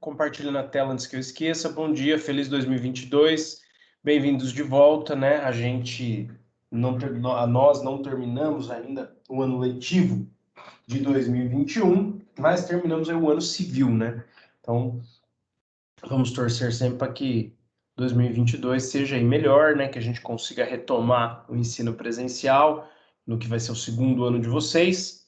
Compartilhando a tela antes que eu esqueça. Bom dia, feliz 2022. Bem-vindos de volta, né? Nós não terminamos ainda o ano letivo de 2021, mas terminamos aí o ano civil, né? Então, vamos torcer sempre para que 2022 seja aí melhor, né? Que a gente consiga retomar o ensino presencial no que vai ser o segundo ano de vocês.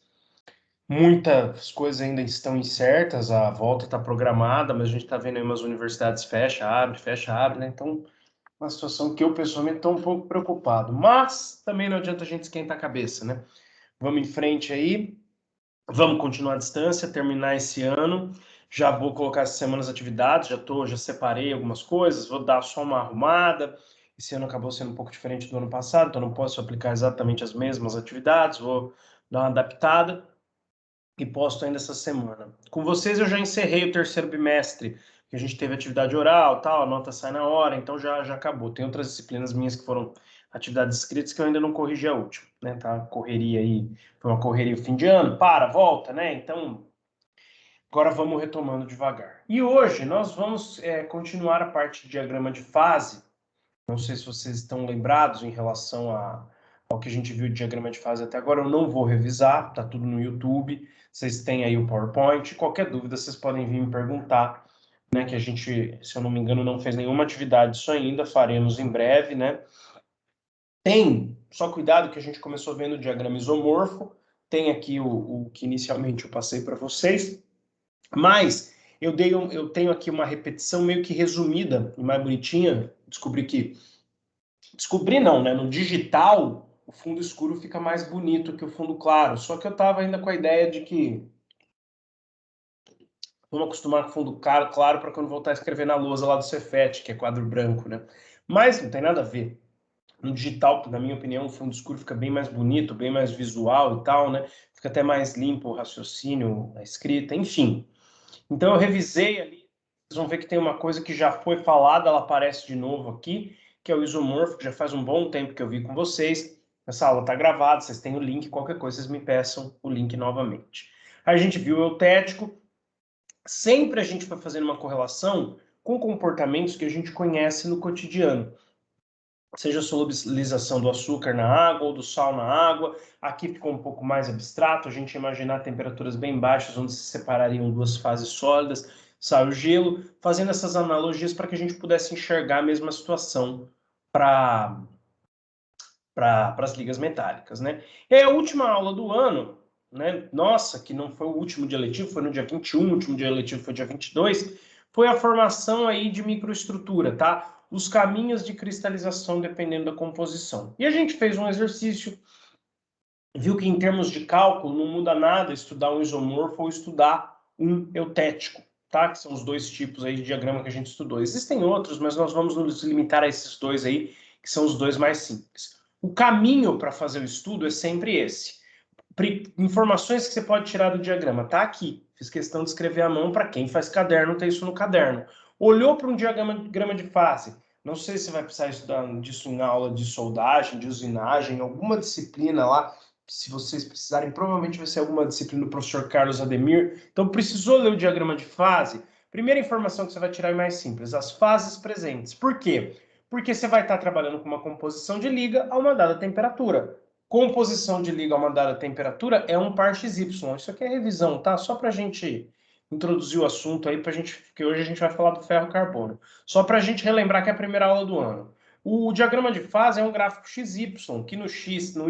Muitas coisas ainda estão incertas, a volta está programada, mas a gente está vendo aí umas universidades fecha, abre, né? Então, uma situação que eu pessoalmente estou um pouco preocupado. Mas também não adianta a gente esquentar a cabeça, né? Vamos em frente aí, vamos continuar a distância, terminar esse ano. Já vou colocar essa semana as atividades, já separei algumas coisas, vou dar só uma arrumada. Esse ano acabou sendo um pouco diferente do ano passado, então não posso aplicar exatamente as mesmas atividades, vou dar uma adaptada e posto ainda essa semana. Com vocês eu já encerrei o terceiro bimestre, que a gente teve atividade oral, tal, a nota sai na hora, então já acabou. Tem outras disciplinas minhas que foram atividades escritas que eu ainda não corrigi a última, né? Tá correria aí, foi uma correria fim de ano, volta, né? Então, agora vamos retomando devagar. E hoje nós vamos continuar a parte de diagrama de fase. Não sei se vocês estão lembrados em relação ao que a gente viu de diagrama de fase até agora. Eu não vou revisar, tá tudo no YouTube. Vocês têm aí o PowerPoint. Qualquer dúvida, vocês podem vir me perguntar, né? Que a gente, se eu não me engano, não fez nenhuma atividade disso ainda. Faremos em breve, né? Tem, só cuidado que a gente começou vendo o diagrama isomorfo. Tem aqui o que inicialmente eu passei para vocês. Mas eu tenho aqui uma repetição meio que resumida e mais bonitinha. Descobri não, né? No digital, o fundo escuro fica mais bonito que o fundo claro. Só que eu estava ainda com a ideia de que vamos acostumar com fundo claro para quando voltar a escrever na lousa lá do Cefet, que é quadro branco, né? Mas não tem nada a ver. No digital, na minha opinião, o fundo escuro fica bem mais bonito, bem mais visual e tal, né? Fica até mais limpo o raciocínio, a escrita, enfim. Então eu revisei ali, vocês vão ver que tem uma coisa que já foi falada, ela aparece de novo aqui, que é o isomorfo, que já faz um bom tempo que eu vi com vocês. Essa aula está gravada, vocês têm o link, qualquer coisa vocês me peçam o link novamente. Aí a gente viu o eutético, sempre a gente vai fazendo uma correlação com comportamentos que a gente conhece no cotidiano. Seja a solubilização do açúcar na água ou do sal na água. Aqui ficou um pouco mais abstrato, a gente imaginar temperaturas bem baixas, onde se separariam duas fases sólidas, sal e gelo, fazendo essas analogias para que a gente pudesse enxergar a mesma situação para as ligas metálicas, né? É a última aula do ano, né? Nossa, que não foi o último dia letivo, foi no dia 21, o último dia letivo foi dia 22, foi a formação aí de microestrutura, tá? Os caminhos de cristalização dependendo da composição. E a gente fez um exercício, viu que em termos de cálculo não muda nada estudar um isomorfo ou estudar um eutético, tá? Que são os dois tipos aí de diagrama que a gente estudou. Existem outros, mas nós vamos nos limitar a esses dois aí, que são os dois mais simples. O caminho para fazer o estudo é sempre esse. Informações que você pode tirar do diagrama, tá aqui. Fiz questão de escrever à mão para quem faz caderno, tem isso no caderno. Olhou para um diagrama de fase. Não sei se vai precisar estudar disso em aula de soldagem, de usinagem, alguma disciplina lá. Se vocês precisarem, provavelmente vai ser alguma disciplina do professor Carlos Ademir. Então, precisou ler o diagrama de fase? Primeira informação que você vai tirar é mais simples, as fases presentes. Por quê? Porque você vai estar trabalhando com uma composição de liga a uma dada temperatura. Composição de liga a uma dada temperatura é um par XY. Isso aqui é revisão, tá? Só para a gente introduzir o assunto aí, porque hoje a gente vai falar do ferro carbono. Só para a gente relembrar que é a primeira aula do ano. O diagrama de fase é um gráfico XY, que no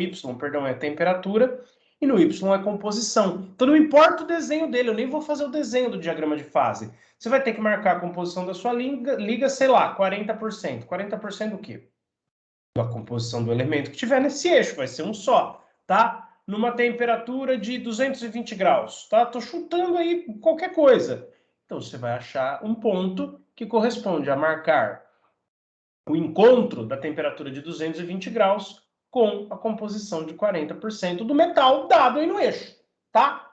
Y, perdão, é temperatura e no Y é composição. Então não importa o desenho dele, eu nem vou fazer o desenho do diagrama de fase. Você vai ter que marcar a composição da sua liga, sei lá, 40%. 40% do quê? Da composição do elemento que tiver nesse eixo, vai ser um só, tá? Numa temperatura de 220 graus, tá? Tô chutando aí qualquer coisa. Então, você vai achar um ponto que corresponde a marcar o encontro da temperatura de 220 graus com a composição de 40% do metal dado aí no eixo, tá?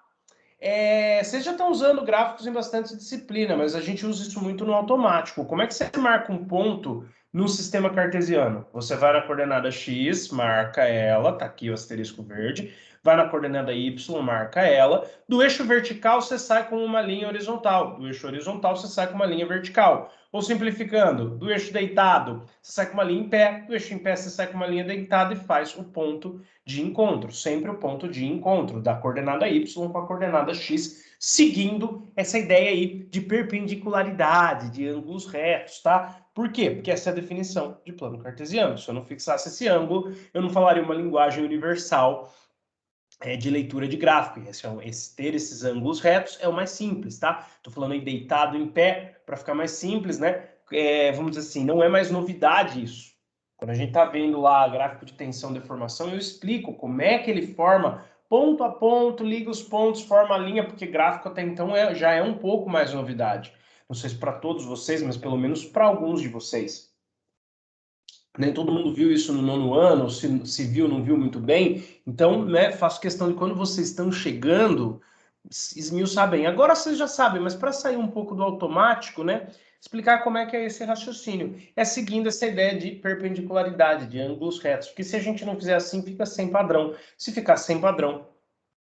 Vocês já estão usando gráficos em bastante disciplina, mas a gente usa isso muito no automático. Como é que você marca um ponto No sistema cartesiano, você vai na coordenada x, marca ela, tá aqui o asterisco verde, vai na coordenada y, marca ela. Do eixo vertical, você sai com uma linha horizontal. Do eixo horizontal, você sai com uma linha vertical. Ou simplificando, do eixo deitado, você sai com uma linha em pé. Do eixo em pé, você sai com uma linha deitada e faz o ponto de encontro. Sempre o ponto de encontro da coordenada y com a coordenada x, seguindo essa ideia aí de perpendicularidade, de ângulos retos, tá? Por quê? Porque essa é a definição de plano cartesiano. Se eu não fixasse esse ângulo, eu não falaria uma linguagem universal de leitura de gráfico. Ter esses ângulos retos é o mais simples, tá? Estou falando aí deitado em pé, para ficar mais simples, né? Vamos dizer assim, não é mais novidade isso. Quando a gente está vendo lá gráfico de tensão e deformação, eu explico como é que ele forma ponto a ponto, liga os pontos, forma a linha, porque gráfico até então já é um pouco mais novidade. Não sei se para todos vocês, mas pelo menos para alguns de vocês. Nem todo mundo viu isso no nono ano, se viu, não viu muito bem. Então, né, faço questão de quando vocês estão chegando, esmiuçar bem. Agora vocês já sabem, mas para sair um pouco do automático, né, explicar como é que é esse raciocínio. É seguindo essa ideia de perpendicularidade, de ângulos retos. Porque se a gente não fizer assim, fica sem padrão. Se ficar sem padrão,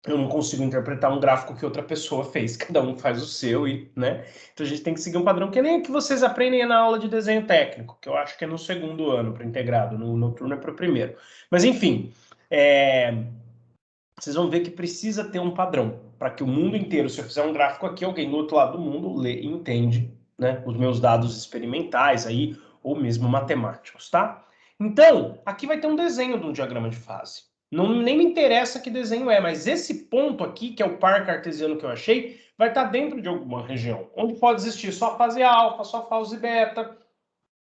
eu não consigo interpretar um gráfico que outra pessoa fez, cada um faz o seu, né? Então a gente tem que seguir um padrão que nem o que vocês aprendem na aula de desenho técnico, que eu acho que é no segundo ano para integrado, no noturno é para o primeiro. Mas enfim, vocês vão ver que precisa ter um padrão, para que o mundo inteiro, se eu fizer um gráfico aqui, alguém do outro lado do mundo lê e entende, né, os meus dados experimentais aí, ou mesmo matemáticos, tá? Então, aqui vai ter um desenho de um diagrama de fase. Não, nem me interessa que desenho é, mas esse ponto aqui, que é o par cartesiano que eu achei, vai estar dentro de alguma região, onde pode existir só fase alfa, só fase beta,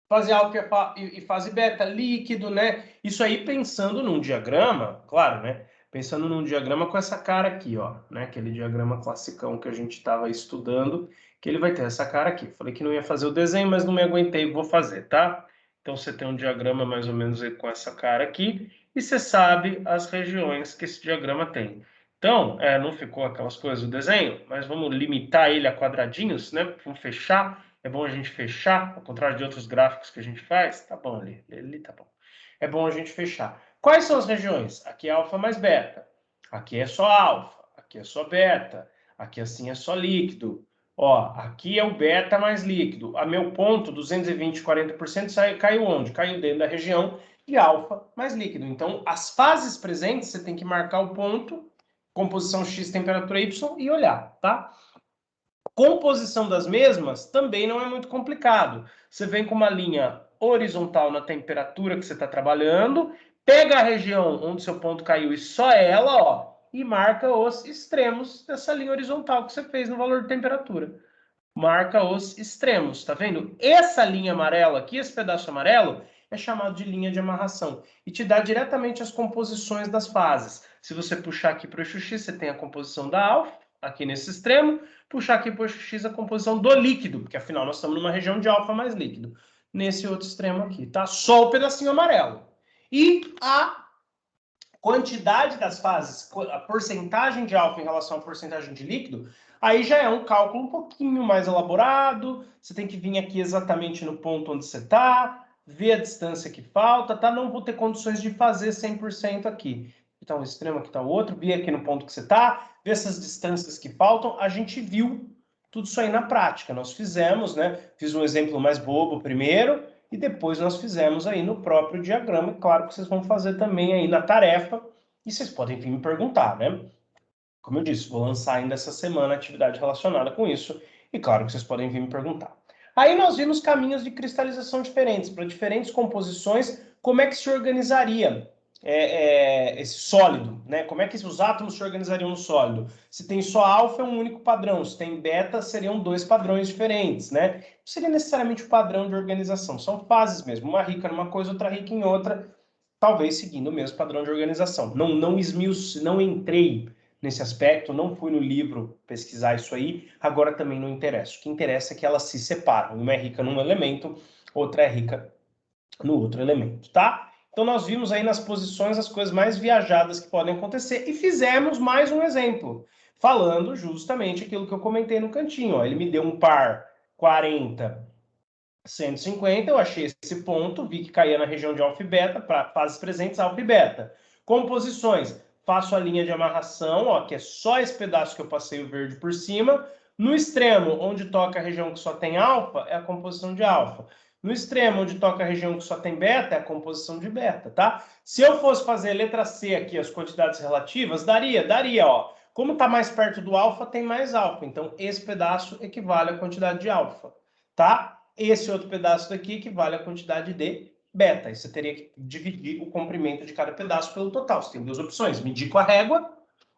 fase alfa e fase beta, líquido, né? Isso aí pensando num diagrama, claro, né? Pensando num diagrama com essa cara aqui, ó, né? Aquele diagrama classicão que a gente estava estudando, que ele vai ter essa cara aqui. Falei que não ia fazer o desenho, mas não me aguentei, vou fazer, tá? Então você tem um diagrama mais ou menos aí com essa cara aqui, e você sabe as regiões que esse diagrama tem. Então, não ficou aquelas coisas do desenho, mas vamos limitar ele a quadradinhos, né? Vamos fechar. É bom a gente fechar, ao contrário de outros gráficos que a gente faz. Tá bom ali tá bom. É bom a gente fechar. Quais são as regiões? Aqui é alfa mais beta. Aqui é só alfa. Aqui é só beta. Aqui assim é só líquido. Ó, aqui é o beta mais líquido. A meu ponto, 220, 40%, caiu onde? Caiu dentro da região de alfa mais líquido. Então, as fases presentes, você tem que marcar o ponto, composição X, temperatura Y e olhar, tá? Composição das mesmas também não é muito complicado. Você vem com uma linha horizontal na temperatura que você está trabalhando, pega a região onde seu ponto caiu e só ela, ó, e marca os extremos dessa linha horizontal que você fez no valor de temperatura. Marca os extremos, tá vendo? Essa linha amarela aqui, esse pedaço amarelo, é chamado de linha de amarração e te dá diretamente as composições das fases. Se você puxar aqui para o eixo X, você tem a composição da alfa, aqui nesse extremo, puxar aqui para o eixo X a composição do líquido, porque afinal nós estamos numa região de alfa mais líquido, nesse outro extremo aqui, tá? Só o pedacinho amarelo. E a quantidade das fases, a porcentagem de alfa em relação à porcentagem de líquido, aí já é um cálculo um pouquinho mais elaborado, você tem que vir aqui exatamente no ponto onde você está, ver a distância que falta, tá? Não vou ter condições de fazer 100% aqui. Então, um extremo aqui está o outro, vir aqui no ponto que você está, ver essas distâncias que faltam, a gente viu tudo isso aí na prática. Nós fizemos, né? Fiz um exemplo mais bobo primeiro, e depois nós fizemos aí no próprio diagrama. E claro que vocês vão fazer também aí na tarefa, e vocês podem vir me perguntar, né? Como eu disse, vou lançar ainda essa semana atividade relacionada com isso, e claro que vocês podem vir me perguntar. Aí nós vimos caminhos de cristalização diferentes, para diferentes composições, como é que se organizaria esse sólido, né? Como é que os átomos se organizariam no sólido? Se tem só alfa, é um único padrão. Se tem beta, seriam dois padrões diferentes, né? Não seria necessariamente o padrão de organização, são fases mesmo. Uma rica numa coisa, outra rica em outra, talvez seguindo o mesmo padrão de organização. Não entrei nesse aspecto, não fui no livro pesquisar isso aí, agora também não interessa. O que interessa é que elas se separam. Uma é rica num elemento, outra é rica no outro elemento, tá? Então, nós vimos aí nas posições as coisas mais viajadas que podem acontecer e fizemos mais um exemplo, falando justamente aquilo que eu comentei no cantinho. Ó. Ele me deu um par 40 150, eu achei esse ponto, vi que caía na região de alfa e beta, para fases presentes, alfa e beta. Composições, faço a linha de amarração, ó, que é só esse pedaço que eu passei o verde por cima. No extremo, onde toca a região que só tem alfa, é a composição de alfa. No extremo, onde toca a região que só tem beta, é a composição de beta, tá? Se eu fosse fazer letra C aqui, as quantidades relativas, daria, ó. Como está mais perto do alfa, tem mais alfa. Então, esse pedaço equivale à quantidade de alfa, tá? Esse outro pedaço daqui equivale à quantidade de beta. E você teria que dividir o comprimento de cada pedaço pelo total. Você tem duas opções, medir com a régua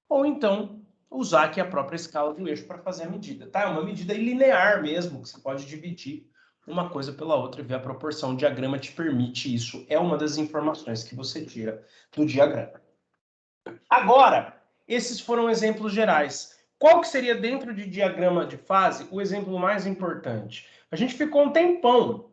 ou então usar aqui a própria escala do eixo para fazer a medida, tá? É uma medida linear mesmo, que você pode dividir uma coisa pela outra e ver a proporção. O diagrama te permite isso. É uma das informações que você tira do diagrama. Agora, esses foram exemplos gerais. Qual que seria, dentro de diagrama de fase, o exemplo mais importante? A gente ficou um tempão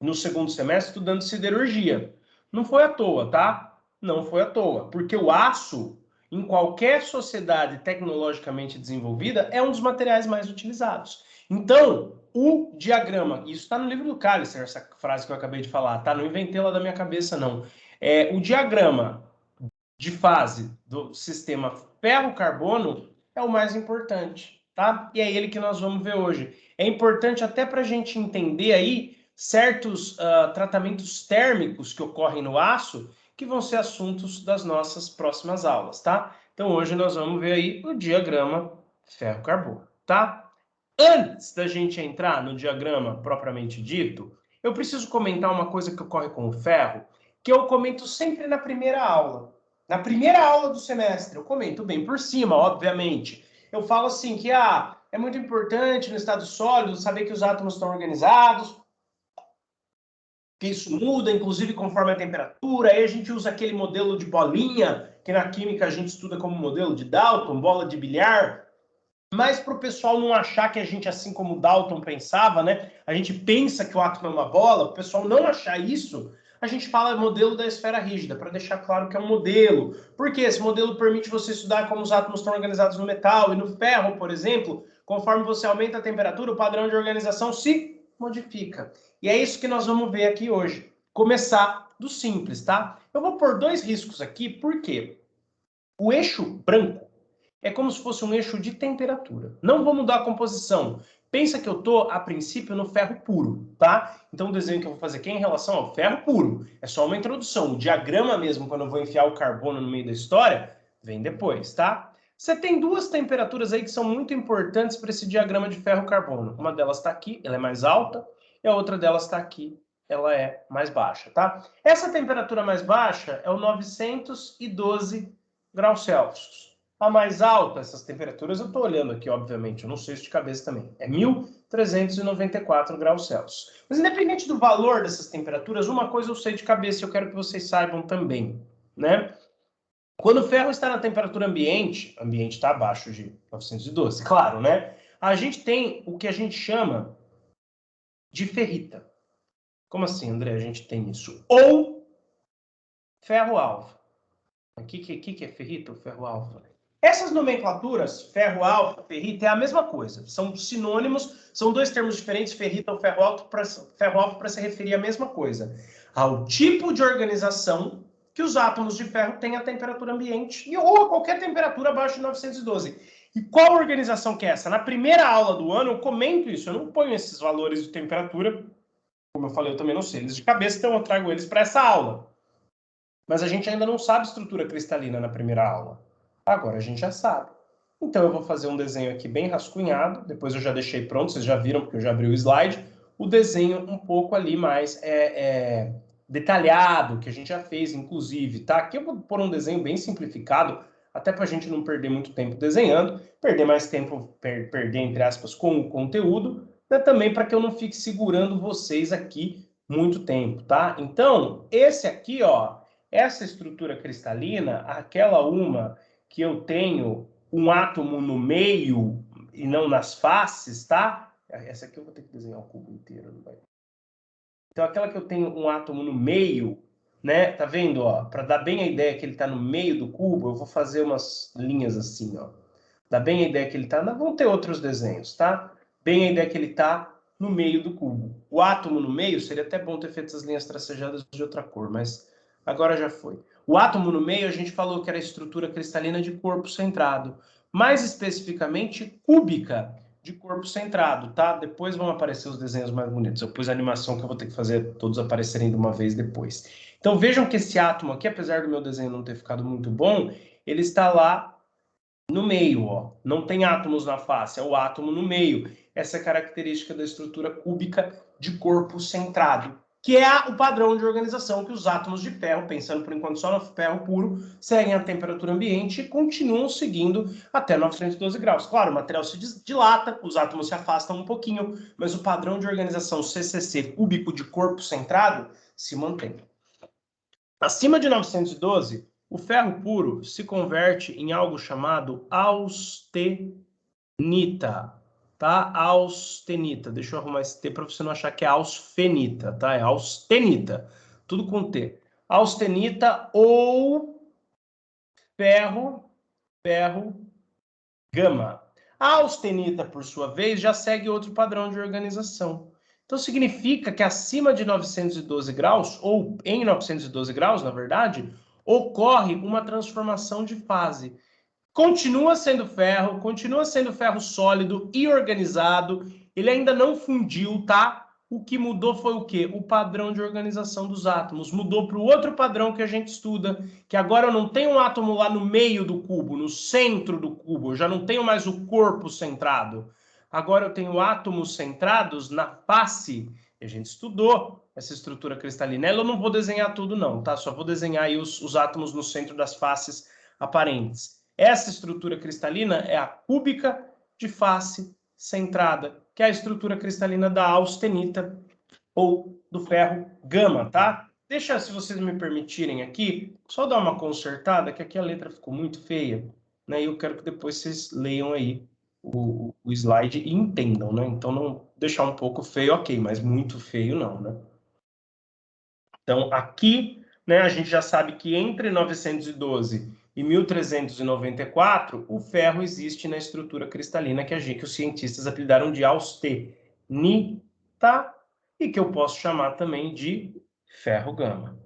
no segundo semestre estudando siderurgia. Não foi à toa, tá? Não foi à toa, porque o aço, em qualquer sociedade tecnologicamente desenvolvida, é um dos materiais mais utilizados. Então, o diagrama, isso está no livro do Kalister, essa frase que eu acabei de falar, tá? Não inventei lá da minha cabeça, não. O diagrama de fase do sistema ferro-carbono é o mais importante, tá? E é ele que nós vamos ver hoje. É importante até para a gente entender aí certos tratamentos térmicos que ocorrem no aço, que vão ser assuntos das nossas próximas aulas, tá? Então hoje nós vamos ver aí o diagrama ferro-carbono, tá? Antes da gente entrar no diagrama propriamente dito, eu preciso comentar uma coisa que ocorre com o ferro, que eu comento sempre na primeira aula. Na primeira aula do semestre, eu comento bem por cima, obviamente. Eu falo assim que é muito importante no estado sólido saber que os átomos estão organizados, que isso muda, inclusive, conforme a temperatura. Aí a gente usa aquele modelo de bolinha, que na química a gente estuda como modelo de Dalton, bola de bilhar. Mas para o pessoal não achar que a gente, assim como Dalton pensava, né? A gente pensa que o átomo é uma bola, o pessoal não achar isso, a gente fala modelo da esfera rígida, para deixar claro que é um modelo. Porque esse modelo permite você estudar como os átomos estão organizados no metal e no ferro, por exemplo, conforme você aumenta a temperatura, o padrão de organização se modifica. E é isso que nós vamos ver aqui hoje. Começar do simples, tá? Eu vou pôr dois riscos aqui, por quê? O eixo branco é como se fosse um eixo de temperatura. Não vou mudar a composição. Pensa que eu estou, a princípio, no ferro puro, tá? Então, o desenho que eu vou fazer aqui é em relação ao ferro puro. É só uma introdução. O diagrama mesmo, quando eu vou enfiar o carbono no meio da história, vem depois, tá? Você tem duas temperaturas aí que são muito importantes para esse diagrama de ferro-carbono. Uma delas está aqui, ela é mais alta, e a outra delas está aqui, ela é mais baixa, tá? Essa temperatura mais baixa é o 912 graus Celsius. A mais alta, essas temperaturas, eu estou olhando aqui, obviamente, eu não sei isso de cabeça também, é 1.394 graus Celsius. Mas independente do valor dessas temperaturas, uma coisa eu sei de cabeça e eu quero que vocês saibam também, né? Quando o ferro está na temperatura ambiente, ambiente está abaixo de 912, claro, né? A gente tem o que a gente chama de ferrita. Como assim, André, a gente tem isso? Ou ferro-alfa. O que é ferrita ou ferro-alfa? Essas nomenclaturas, ferro-alfa, ferrita, é a mesma coisa. São sinônimos, são dois termos diferentes, ferrita ou ferro-alfa, para se referir à mesma coisa. Ao tipo de organização que os átomos de ferro têm a temperatura ambiente, ou a qualquer temperatura abaixo de 912. E qual organização que é essa? Na primeira aula do ano eu comento isso, eu não ponho esses valores de temperatura, como eu falei, eu também não sei eles de cabeça, então eu trago eles para essa aula. Mas a gente ainda não sabe estrutura cristalina na primeira aula. Agora a gente já sabe. Então eu vou fazer um desenho aqui bem rascunhado, depois eu já deixei pronto, vocês já viram porque eu já abri o slide, o desenho um pouco ali mais detalhado, que a gente já fez, inclusive, tá? Aqui eu vou pôr um desenho bem simplificado, até para a gente não perder muito tempo desenhando, perder mais tempo, perder, entre aspas, com o conteúdo, né? Também para que eu não fique segurando vocês aqui muito tempo, tá? Então, esse aqui, ó, essa estrutura cristalina, aquela uma que eu tenho um átomo no meio e não nas faces, tá? Essa aqui eu vou ter que desenhar o cubo inteiro, não vai? Então, aquela que eu tenho um átomo no meio, né? Tá vendo, ó? Para dar bem a ideia que ele está no meio do cubo, eu vou fazer umas linhas assim, ó. Dá bem a ideia que ele está... Vão ter outros desenhos, tá? Bem a ideia que ele está no meio do cubo. O átomo no meio, seria até bom ter feito essas linhas tracejadas de outra cor, mas agora já foi. O átomo no meio, a gente falou que era a estrutura cristalina de corpo centrado. Mais especificamente, cúbica de corpo centrado, tá? Depois vão aparecer os desenhos mais bonitos. Eu pus a animação que eu vou ter que fazer todos aparecerem de uma vez depois. Então vejam que esse átomo aqui, apesar do meu desenho não ter ficado muito bom, ele está lá no meio, ó. Não tem átomos na face, é o átomo no meio. Essa é a característica da estrutura cúbica de corpo centrado, que é o padrão de organização que os átomos de ferro, pensando por enquanto só no ferro puro, seguem a temperatura ambiente e continuam seguindo até 912 graus. Claro, o material se dilata, os átomos se afastam um pouquinho, mas o padrão de organização CCC, cúbico de corpo centrado, se mantém. Acima de 912, o ferro puro se converte em algo chamado austenita, tá? Austenita. Deixa eu arrumar esse T para você não achar que é ausfenita, tá? É austenita, tudo com T. Austenita ou ferro gama. A austenita, por sua vez, já segue outro padrão de organização. Então, significa que acima de 912 graus, ou em 912 graus, na verdade, ocorre uma transformação de fase. Continua sendo ferro sólido e organizado, ele ainda não fundiu, tá? O que mudou foi o quê? O padrão de organização dos átomos. Mudou para o outro padrão que a gente estuda, que agora eu não tenho um átomo lá no meio do cubo, no centro do cubo, eu já não tenho mais o corpo centrado. Agora eu tenho átomos centrados na face. E a gente estudou essa estrutura cristalina. Eu não vou desenhar tudo não, tá? Só vou desenhar aí os átomos no centro das faces aparentes. Essa estrutura cristalina é a cúbica de face centrada, que é a estrutura cristalina da austenita ou do ferro gama, tá? Deixa, se vocês me permitirem aqui, só dar uma consertada, que aqui a letra ficou muito feia, né? E eu quero que depois vocês leiam aí o slide e entendam, né? Então, não deixar um pouco feio, ok, mas muito feio não, né? Então, aqui, né, a gente já sabe que entre 912 e 1394, o ferro existe na estrutura cristalina que os cientistas apelidaram de austenita e que eu posso chamar também de ferro gama.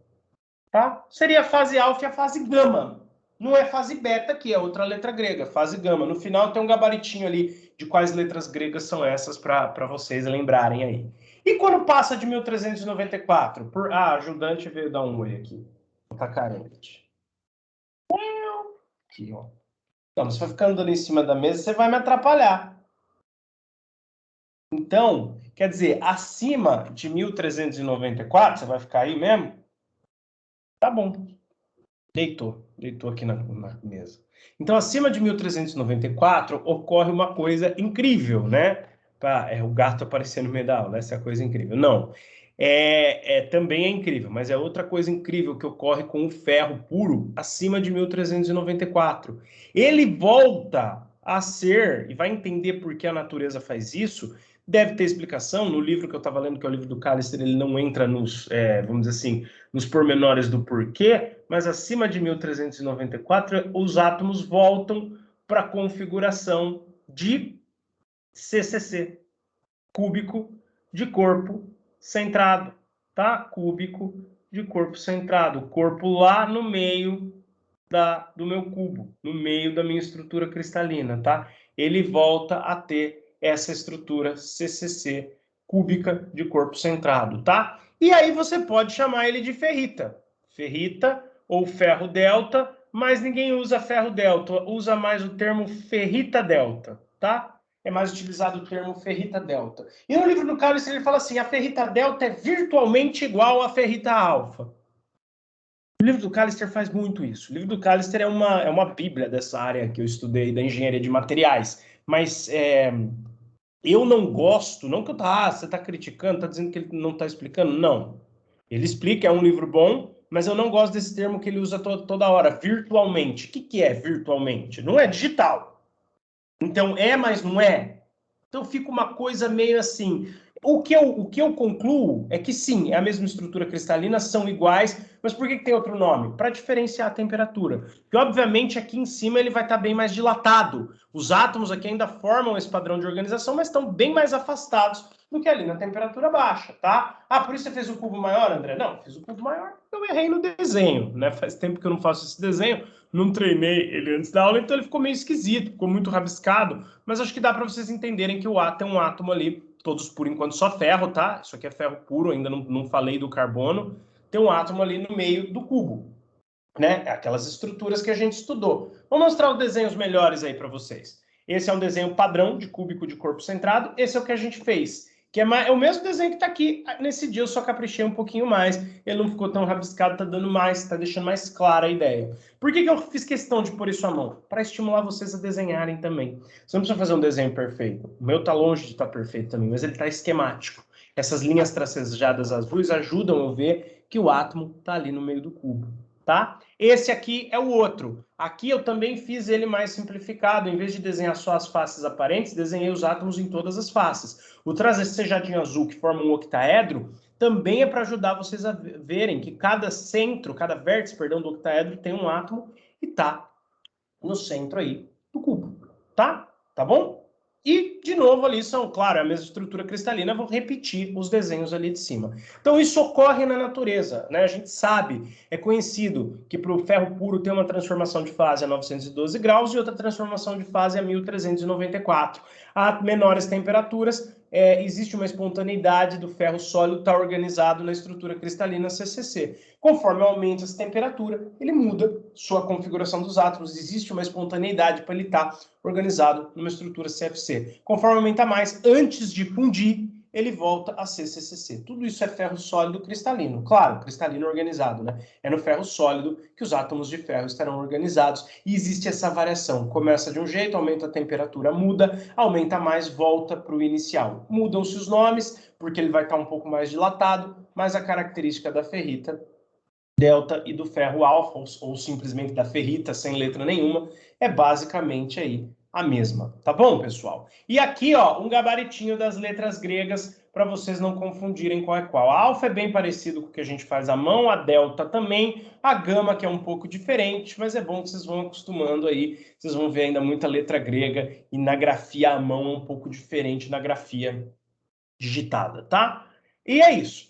Tá? Seria a fase alfa e a fase gama. Não é fase beta, que é outra letra grega, fase gama. No final tem um gabaritinho ali de quais letras gregas são essas para vocês lembrarem aí. E quando passa de 1394? A ajudante veio dar um oi aqui. Tá carente. Aqui, ó. Então, se for ficar andando em cima da mesa, você vai me atrapalhar. Então, quer dizer, acima de 1394, você vai ficar aí mesmo? Tá bom. Deitou aqui na mesa. Então, acima de 1394, ocorre uma coisa incrível, né? O gato aparecendo no meio da aula, essa é a coisa incrível. Não, também é incrível, mas é outra coisa incrível que ocorre com o ferro puro acima de 1394. Ele volta a ser, e vai entender por que a natureza faz isso, deve ter explicação. No livro que eu estava lendo, que é o livro do Callister, ele não entra nos, vamos dizer assim, nos pormenores do porquê, mas acima de 1394, os átomos voltam para a configuração de CCC, cúbico de corpo centrado, tá? Cúbico de corpo centrado, corpo lá no meio do meu cubo, no meio da minha estrutura cristalina, tá? Ele volta a ter essa estrutura CCC, cúbica de corpo centrado, tá? E aí você pode chamar ele de ferrita. Ferrita ou ferro delta, mas ninguém usa ferro delta, usa mais o termo ferrita delta, tá? É mais utilizado o termo ferrita delta. E no livro do Callister ele fala assim, a ferrita delta é virtualmente igual à ferrita alfa. O livro do Callister faz muito isso. O livro do Callister é uma bíblia dessa área que eu estudei, da engenharia de materiais. Mas eu não gosto, não que você está criticando, está dizendo que ele não está explicando. Não. Ele explica, é um livro bom, mas eu não gosto desse termo que ele usa toda hora, virtualmente. O que é virtualmente? Não é digital. Então, mas não é. Então fica uma coisa meio assim. O que eu concluo é que sim, é a mesma estrutura cristalina, são iguais, mas por que tem outro nome? Para diferenciar a temperatura. Porque, obviamente, aqui em cima ele vai estar bem mais dilatado. Os átomos aqui ainda formam esse padrão de organização, mas estão bem mais afastados do que ali na temperatura baixa, tá? Ah, por isso você fez o cubo maior, André? Não, fiz o cubo maior, eu errei no desenho, né? Faz tempo que eu não faço esse desenho, não treinei ele antes da aula, então ele ficou meio esquisito, ficou muito rabiscado, mas acho que dá para vocês entenderem que o A tem um átomo ali, todos por enquanto só ferro, tá? Isso aqui é ferro puro, ainda não falei do carbono. Tem um átomo ali no meio do cubo, né? Aquelas estruturas que a gente estudou. Vou mostrar os desenhos melhores aí para vocês. Esse é um desenho padrão de cúbico de corpo centrado. Esse é o que a gente fez, que é o mesmo desenho que está aqui. Nesse dia eu só caprichei um pouquinho mais. Ele não ficou tão rabiscado, tá dando mais, tá deixando mais clara a ideia. Por que eu fiz questão de pôr isso à mão? Para estimular vocês a desenharem também. Você não precisa fazer um desenho perfeito. O meu tá longe de estar perfeito também, mas ele tá esquemático. Essas linhas tracejadas azuis ajudam eu ver que o átomo tá ali no meio do cubo, tá? Esse aqui é o outro. Aqui eu também fiz ele mais simplificado. Em vez de desenhar só as faces aparentes, desenhei os átomos em todas as faces. O tracejadinho azul, que forma um octaedro, também é para ajudar vocês a verem que cada centro, cada vértice, perdão, do octaedro tem um átomo e tá no centro aí do cubo, tá? Tá bom? E, de novo, ali são, claro, a mesma estrutura cristalina, vou repetir os desenhos ali de cima. Então, isso ocorre na natureza, né? A gente sabe, é conhecido que para o ferro puro tem uma transformação de fase a 912 graus e outra transformação de fase a 1394. A menores temperaturas, existe uma espontaneidade do ferro sólido estar organizado na estrutura cristalina CCC. Conforme aumenta essa temperatura, ele muda sua configuração dos átomos, existe uma espontaneidade para ele estar organizado numa estrutura CFC. Conforme aumenta mais, antes de fundir, ele volta a ser CCC. Tudo isso é ferro sólido cristalino. Claro, cristalino organizado, né? É no ferro sólido que os átomos de ferro estarão organizados. E existe essa variação. Começa de um jeito, aumenta a temperatura, muda, aumenta mais, volta para o inicial. Mudam-se os nomes, porque ele vai estar um pouco mais dilatado, mas a característica da ferrita delta e do ferro alfa, ou simplesmente da ferrita, sem letra nenhuma, é basicamente aí a mesma. Tá bom, pessoal? E aqui, ó, um gabaritinho das letras gregas para vocês não confundirem qual é qual. A alfa é bem parecido com o que a gente faz à mão, a delta também, a gama que é um pouco diferente, mas é bom que vocês vão acostumando aí, vocês vão ver ainda muita letra grega e na grafia à mão é um pouco diferente na grafia digitada, tá? E é isso.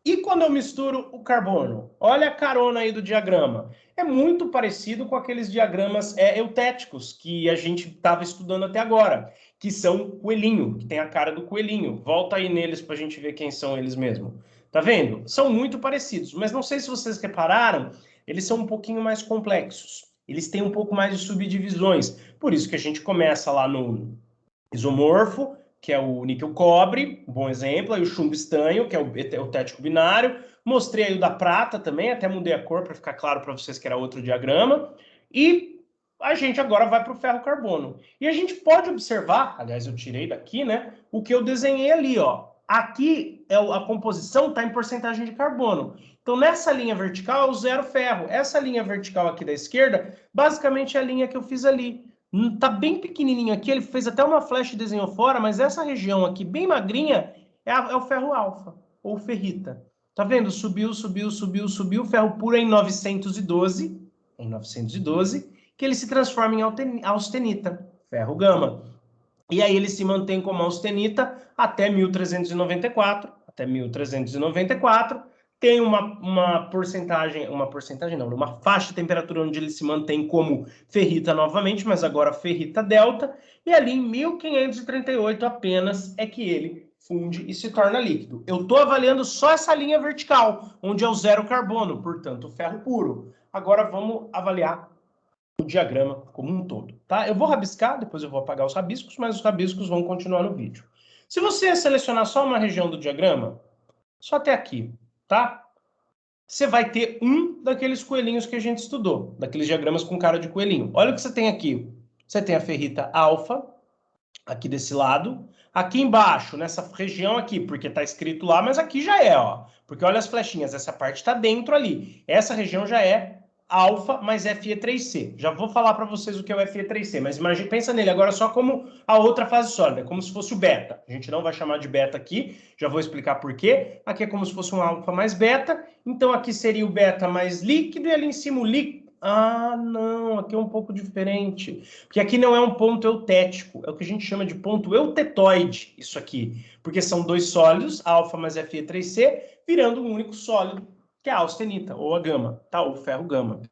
E quando eu misturo o carbono? Olha a carona aí do diagrama. É muito parecido com aqueles diagramas eutéticos que a gente estava estudando até agora, que são coelhinho, que tem a cara do coelhinho. Volta aí neles para a gente ver quem são eles mesmo. Tá vendo? São muito parecidos, mas não sei se vocês repararam, eles são um pouquinho mais complexos. Eles têm um pouco mais de subdivisões. Por isso que a gente começa lá no isomorfo, que é o níquel-cobre, um bom exemplo, aí o chumbo estanho, que é o eutético binário, mostrei aí o da prata também, até mudei a cor para ficar claro para vocês que era outro diagrama, e a gente agora vai para o ferro-carbono. E a gente pode observar, aliás, eu tirei daqui, né, o que eu desenhei ali, ó. Aqui a composição está em porcentagem de carbono. Então, nessa linha vertical é o zero ferro. Essa linha vertical aqui da esquerda, basicamente é a linha que eu fiz ali. Tá bem pequenininho aqui, ele fez até uma flecha e desenhou fora, mas essa região aqui, bem magrinha, é o ferro alfa, ou ferrita. Tá vendo? Subiu, subiu, subiu, subiu, ferro puro é em 912, que ele se transforma em austenita, ferro gama. E aí ele se mantém como austenita até 1394, tem uma faixa de temperatura onde ele se mantém como ferrita novamente, mas agora ferrita delta, e ali em 1538 apenas é que ele funde e se torna líquido. Eu estou avaliando só essa linha vertical, onde é o zero carbono, portanto, ferro puro. Agora vamos avaliar o diagrama como um todo, tá? Eu vou rabiscar, depois eu vou apagar os rabiscos, mas os rabiscos vão continuar no vídeo. Se você selecionar só uma região do diagrama, só até aqui, tá? Você vai ter um daqueles coelhinhos que a gente estudou, daqueles diagramas com cara de coelhinho. Olha o que você tem aqui. Você tem a ferrita alfa, aqui desse lado. Aqui embaixo, nessa região aqui, porque está escrito lá, mas aqui já é, ó. Porque olha as flechinhas, essa parte está dentro ali. Essa região já é alfa mais Fe3C. Já vou falar para vocês o que é o Fe3C, mas imagine, pensa nele agora só como a outra fase sólida, como se fosse o beta. A gente não vai chamar de beta aqui, já vou explicar por quê. Aqui é como se fosse um alfa mais beta, então aqui seria o beta mais líquido e ali em cima o líquido. Ah, não, aqui é um pouco diferente, porque aqui não é um ponto eutético, é o que a gente chama de ponto eutetoide, isso aqui, porque são dois sólidos, alfa mais Fe3C, virando um único sólido, que é a austenita, ou a gama, tá? O ferro gama.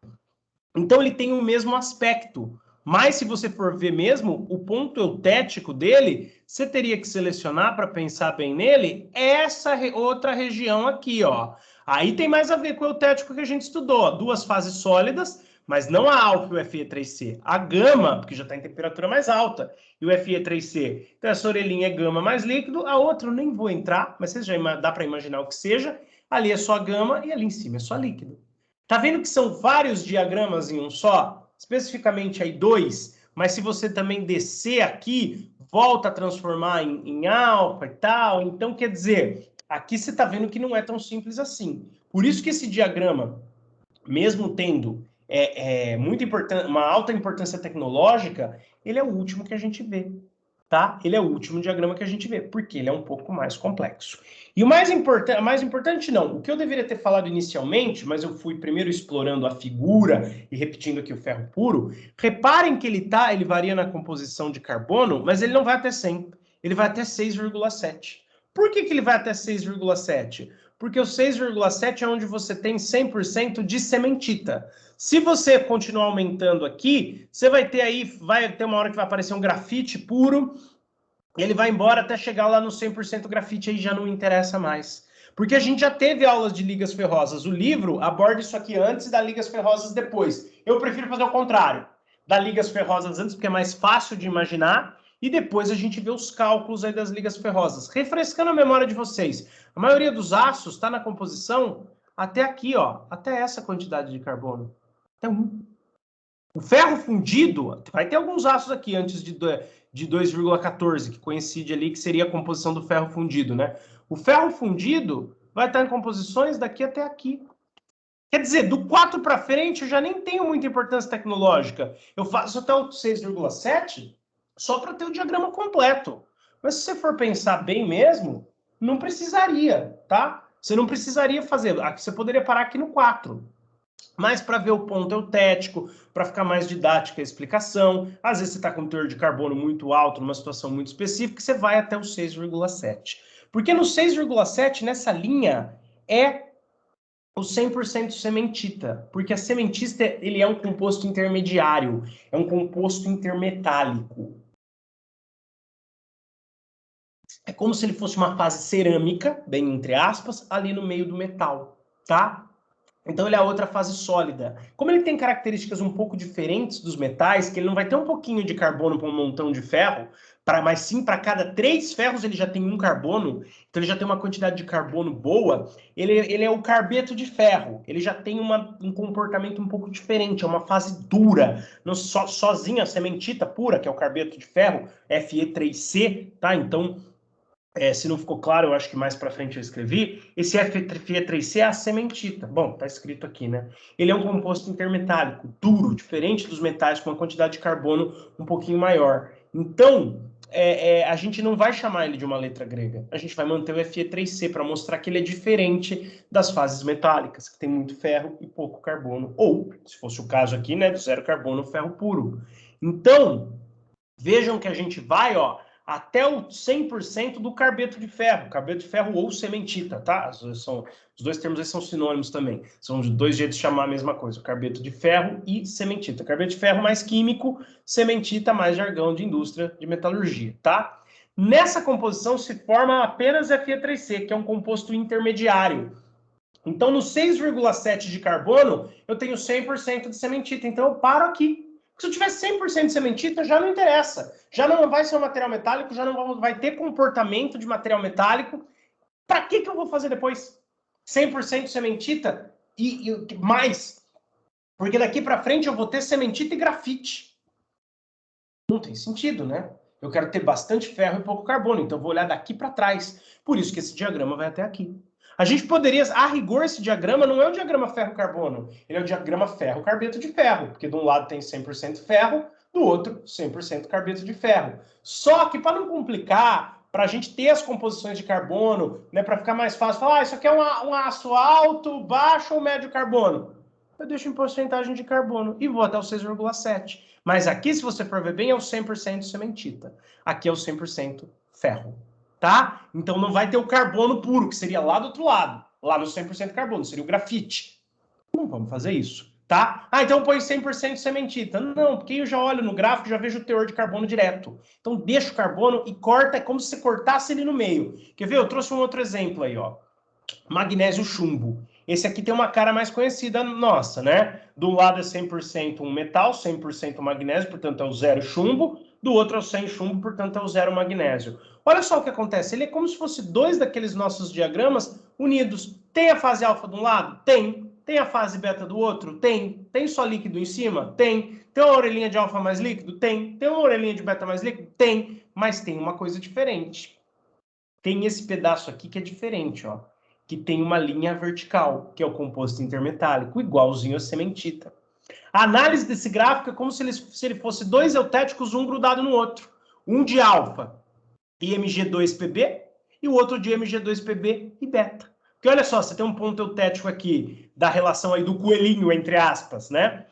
Então, ele tem o mesmo aspecto, mas se você for ver mesmo, o ponto eutético dele, você teria que selecionar, para pensar bem nele, essa outra região aqui, ó. Aí tem mais a ver com o eutético que a gente estudou, ó. Duas fases sólidas, mas não a alfa e o Fe3C, a gama, porque já está em temperatura mais alta, e o Fe3C. Então, essa orelhinha é gama mais líquido, a outra eu nem vou entrar, mas vocês já dá para imaginar o que seja. Ali é só gama e ali em cima é só líquido. Tá vendo que são vários diagramas em um só? Especificamente aí 2, mas se você também descer aqui, volta a transformar em alfa e tal. Então, quer dizer, aqui você está vendo que não é tão simples assim. Por isso que esse diagrama, mesmo tendo muito importante, uma alta importância tecnológica, ele é o último que a gente vê, tá? Ele é o último diagrama que a gente vê, porque ele é um pouco mais complexo. E o mais importante não, o que eu deveria ter falado inicialmente, mas eu fui primeiro explorando a figura e repetindo aqui o ferro puro, reparem que ele varia na composição de carbono, mas ele não vai até 100, ele vai até 6,7. Por que ele vai até 6,7? Porque o 6,7 é onde você tem 100% de cementita. Se você continuar aumentando aqui, você vai ter uma hora que vai aparecer um grafite puro, e ele vai embora até chegar lá no 100% grafite, aí já não interessa mais. Porque a gente já teve aulas de ligas ferrosas. O livro aborda isso aqui antes e dá ligas ferrosas depois. Eu prefiro fazer o contrário. Dá ligas ferrosas antes, porque é mais fácil de imaginar, e depois a gente vê os cálculos aí das ligas ferrosas. Refrescando a memória de vocês, a maioria dos aços está na composição até aqui, ó, até essa quantidade de carbono. Até 1. O ferro fundido, vai ter alguns aços aqui antes de 2,14, que coincide ali, que seria a composição do ferro fundido, né? O ferro fundido vai estar em composições daqui até aqui. Quer dizer, do 4 para frente eu já nem tenho muita importância tecnológica. Eu faço até o 6,7 só para ter o diagrama completo. Mas se você for pensar bem mesmo, não precisaria, tá? Você não precisaria fazer. Você poderia parar aqui no 4. Mas para ver o ponto eutético, para ficar mais didática a explicação, às vezes você está com um teor de carbono muito alto, numa situação muito específica, você vai até o 6,7. Porque no 6,7, nessa linha, é o 100% cementita, porque a cementita ele é um composto intermediário, é um composto intermetálico. É como se ele fosse uma fase cerâmica, bem entre aspas, ali no meio do metal, tá? Então ele é a outra fase sólida. Como ele tem características um pouco diferentes dos metais, que ele não vai ter um pouquinho de carbono para um montão de ferro, mas sim para cada 3 ferros ele já tem 1 carbono, então ele já tem uma quantidade de carbono boa, ele é o carbeto de ferro, ele já tem um comportamento um pouco diferente, é uma fase dura, não sozinha, a cementita pura, que é o carbeto de ferro, Fe3C, tá? Então se não ficou claro, eu acho que mais para frente eu escrevi, esse Fe3C é a cementita. Bom, tá escrito aqui, né? Ele é um composto intermetálico, duro, diferente dos metais, com uma quantidade de carbono um pouquinho maior. Então, a gente não vai chamar ele de uma letra grega. A gente vai manter o Fe3C para mostrar que ele é diferente das fases metálicas, que tem muito ferro e pouco carbono. Ou, se fosse o caso aqui, né, do 0 carbono, ferro puro. Então, vejam que a gente vai, ó, até o 100% do carbeto de ferro ou cementita, tá? Os dois termos aí são sinônimos também. São dois jeitos de chamar a mesma coisa, o carbeto de ferro e cementita. Carbeto de ferro mais químico, cementita mais jargão de indústria de metalurgia, tá? Nessa composição se forma apenas Fe3C, que é um composto intermediário. Então, no 6,7 de carbono, eu tenho 100% de cementita. Então, eu paro aqui. Se eu tiver 100% de cementita, já não interessa. Já não vai ser um material metálico, já não vai ter comportamento de material metálico. Para que eu vou fazer depois? 100% de cementita e mais. Porque daqui para frente eu vou ter cementita e grafite. Não tem sentido, né? Eu quero ter bastante ferro e pouco carbono, então eu vou olhar daqui para trás. Por isso que esse diagrama vai até aqui. A gente poderia, a rigor, esse diagrama não é o diagrama ferro-carbono, ele é o diagrama ferro-carbeto de ferro, porque de um lado tem 100% ferro, do outro 100% carbeto de ferro. Só que para não complicar, para a gente ter as composições de carbono, né, para ficar mais fácil, falar, isso aqui é um aço alto, baixo ou médio carbono? Eu deixo em porcentagem de carbono e vou até o 6,7. Mas aqui, se você for ver bem, é o 100% cementita. Aqui é o 100% ferro, tá? Então não vai ter o carbono puro, que seria lá do outro lado. Lá no 100% carbono, seria o grafite. Não vamos fazer isso, tá? Ah, então põe 100% cementita. Não, porque eu já olho no gráfico e já vejo o teor de carbono direto. Então deixa o carbono e corta, é como se você cortasse ele no meio. Quer ver? Eu trouxe um outro exemplo aí, ó. Magnésio chumbo. Esse aqui tem uma cara mais conhecida nossa, né? Do lado é 100% um metal, 100% magnésio, portanto é o zero chumbo. Do outro é o 100 chumbo, portanto é o zero magnésio. Olha só o que acontece. Ele é como se fosse dois daqueles nossos diagramas unidos. Tem a fase alfa de um lado? Tem. Tem a fase beta do outro? Tem. Tem só líquido em cima? Tem. Tem uma orelhinha de alfa mais líquido? Tem. Tem uma orelhinha de beta mais líquido? Tem. Mas tem uma coisa diferente. Tem esse pedaço aqui que é diferente, ó. Que tem uma linha vertical, que é o composto intermetálico, igualzinho a cementita. A análise desse gráfico é como se ele fosse dois eutéticos, um grudado no outro. Um de alfa e Mg2Pb, e o outro de Mg2Pb e beta. Porque olha só, você tem um ponto eutético aqui da relação aí do coelhinho, entre aspas, né?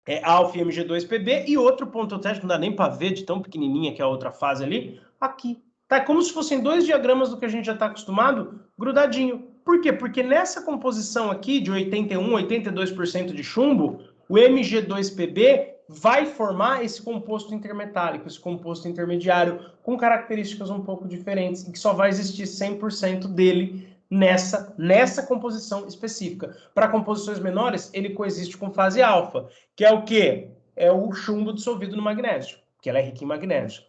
É alfa e Mg2Pb, e outro ponto eutético, não dá nem para ver de tão pequenininha que é a outra fase ali, aqui. Tá como se fossem dois diagramas do que a gente já está acostumado, grudadinho. Por quê? Porque nessa composição aqui de 81, 82% de chumbo, o Mg2Pb vai formar esse composto intermetálico, esse composto intermediário, com características um pouco diferentes, e que só vai existir 100% dele nessa composição específica. Para composições menores, ele coexiste com fase alfa, que é o quê? É o chumbo dissolvido no magnésio, que ela é rica em magnésio.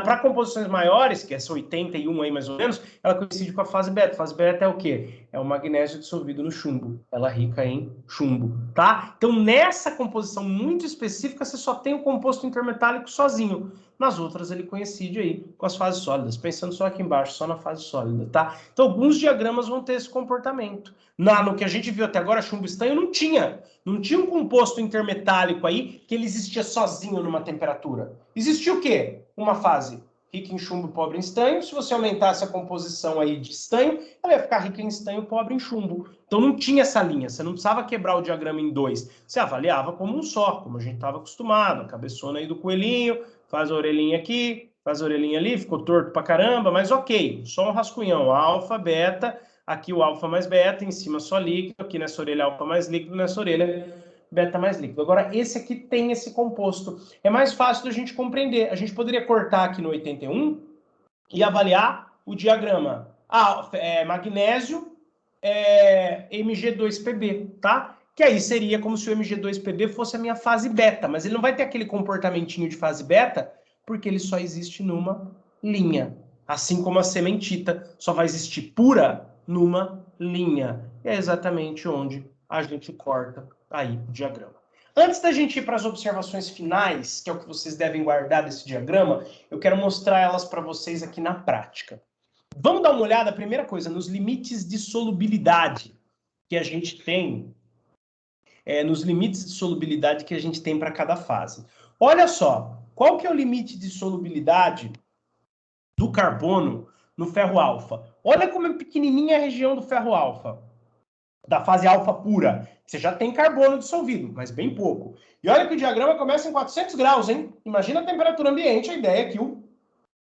Para composições maiores, que é essa 81 aí mais ou menos, ela coincide com a fase beta. A fase beta é o quê? É o magnésio dissolvido no chumbo. Ela é rica em chumbo, tá? Então, nessa composição muito específica, você só tem o composto intermetálico sozinho. Nas outras, ele coincide aí com as fases sólidas. Pensando só aqui embaixo, só na fase sólida, tá? Então, alguns diagramas vão ter esse comportamento. No que a gente viu até agora, chumbo estanho não tinha. Não tinha um composto intermetálico aí que ele existia sozinho numa temperatura. Existia o quê? Uma fase rica em chumbo, pobre em estanho. Se você aumentasse a composição aí de estanho, ela ia ficar rica em estanho, pobre em chumbo. Então não tinha essa linha, você não precisava quebrar o diagrama em dois. Você avaliava como um só, como a gente estava acostumado. A cabeçona aí do coelhinho, faz a orelhinha aqui, faz a orelhinha ali, ficou torto pra caramba, mas ok, só um rascunhão, alfa, beta, aqui o alfa mais beta, em cima só líquido, aqui nessa orelha alfa mais líquido, nessa orelha beta mais líquido. Agora, esse aqui tem esse composto. É mais fácil da gente compreender. A gente poderia cortar aqui no 81 e avaliar o diagrama. Magnésio, Mg2Pb, tá? Que aí seria como se o Mg2Pb fosse a minha fase beta, mas ele não vai ter aquele comportamentinho de fase beta, porque ele só existe numa linha. Assim como a cementita só vai existir pura numa linha. É exatamente onde a gente corta aí o diagrama. Antes da gente ir para as observações finais, que é o que vocês devem guardar desse diagrama, eu quero mostrar elas para vocês aqui na prática. Vamos dar uma olhada, primeira coisa, nos limites de solubilidade que a gente tem, nos limites de solubilidade que a gente tem para cada fase. Olha só, qual que é o limite de solubilidade do carbono no ferro alfa? Olha como é pequenininha a região do ferro alfa, da fase alfa pura. Você já tem carbono dissolvido, mas bem pouco. E olha que o diagrama começa em 400 graus, hein? Imagina a temperatura ambiente, a ideia é que o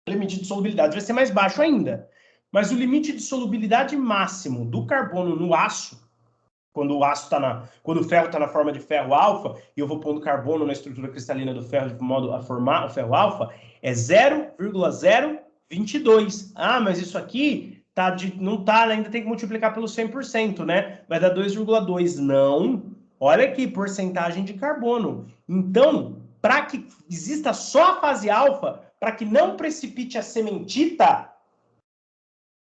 limite de solubilidade vai ser mais baixo ainda. Mas o limite de solubilidade máximo do carbono no aço, quando o ferro está na forma de ferro alfa, e eu vou pondo carbono na estrutura cristalina do ferro de modo a formar o ferro alfa, é 0,022. Ah, mas isso aqui não tá, ainda tem que multiplicar pelo 100%, né? Vai dar 2,2. Não. Olha aqui, porcentagem de carbono. Então, para que exista só a fase alfa, para que não precipite a cementita,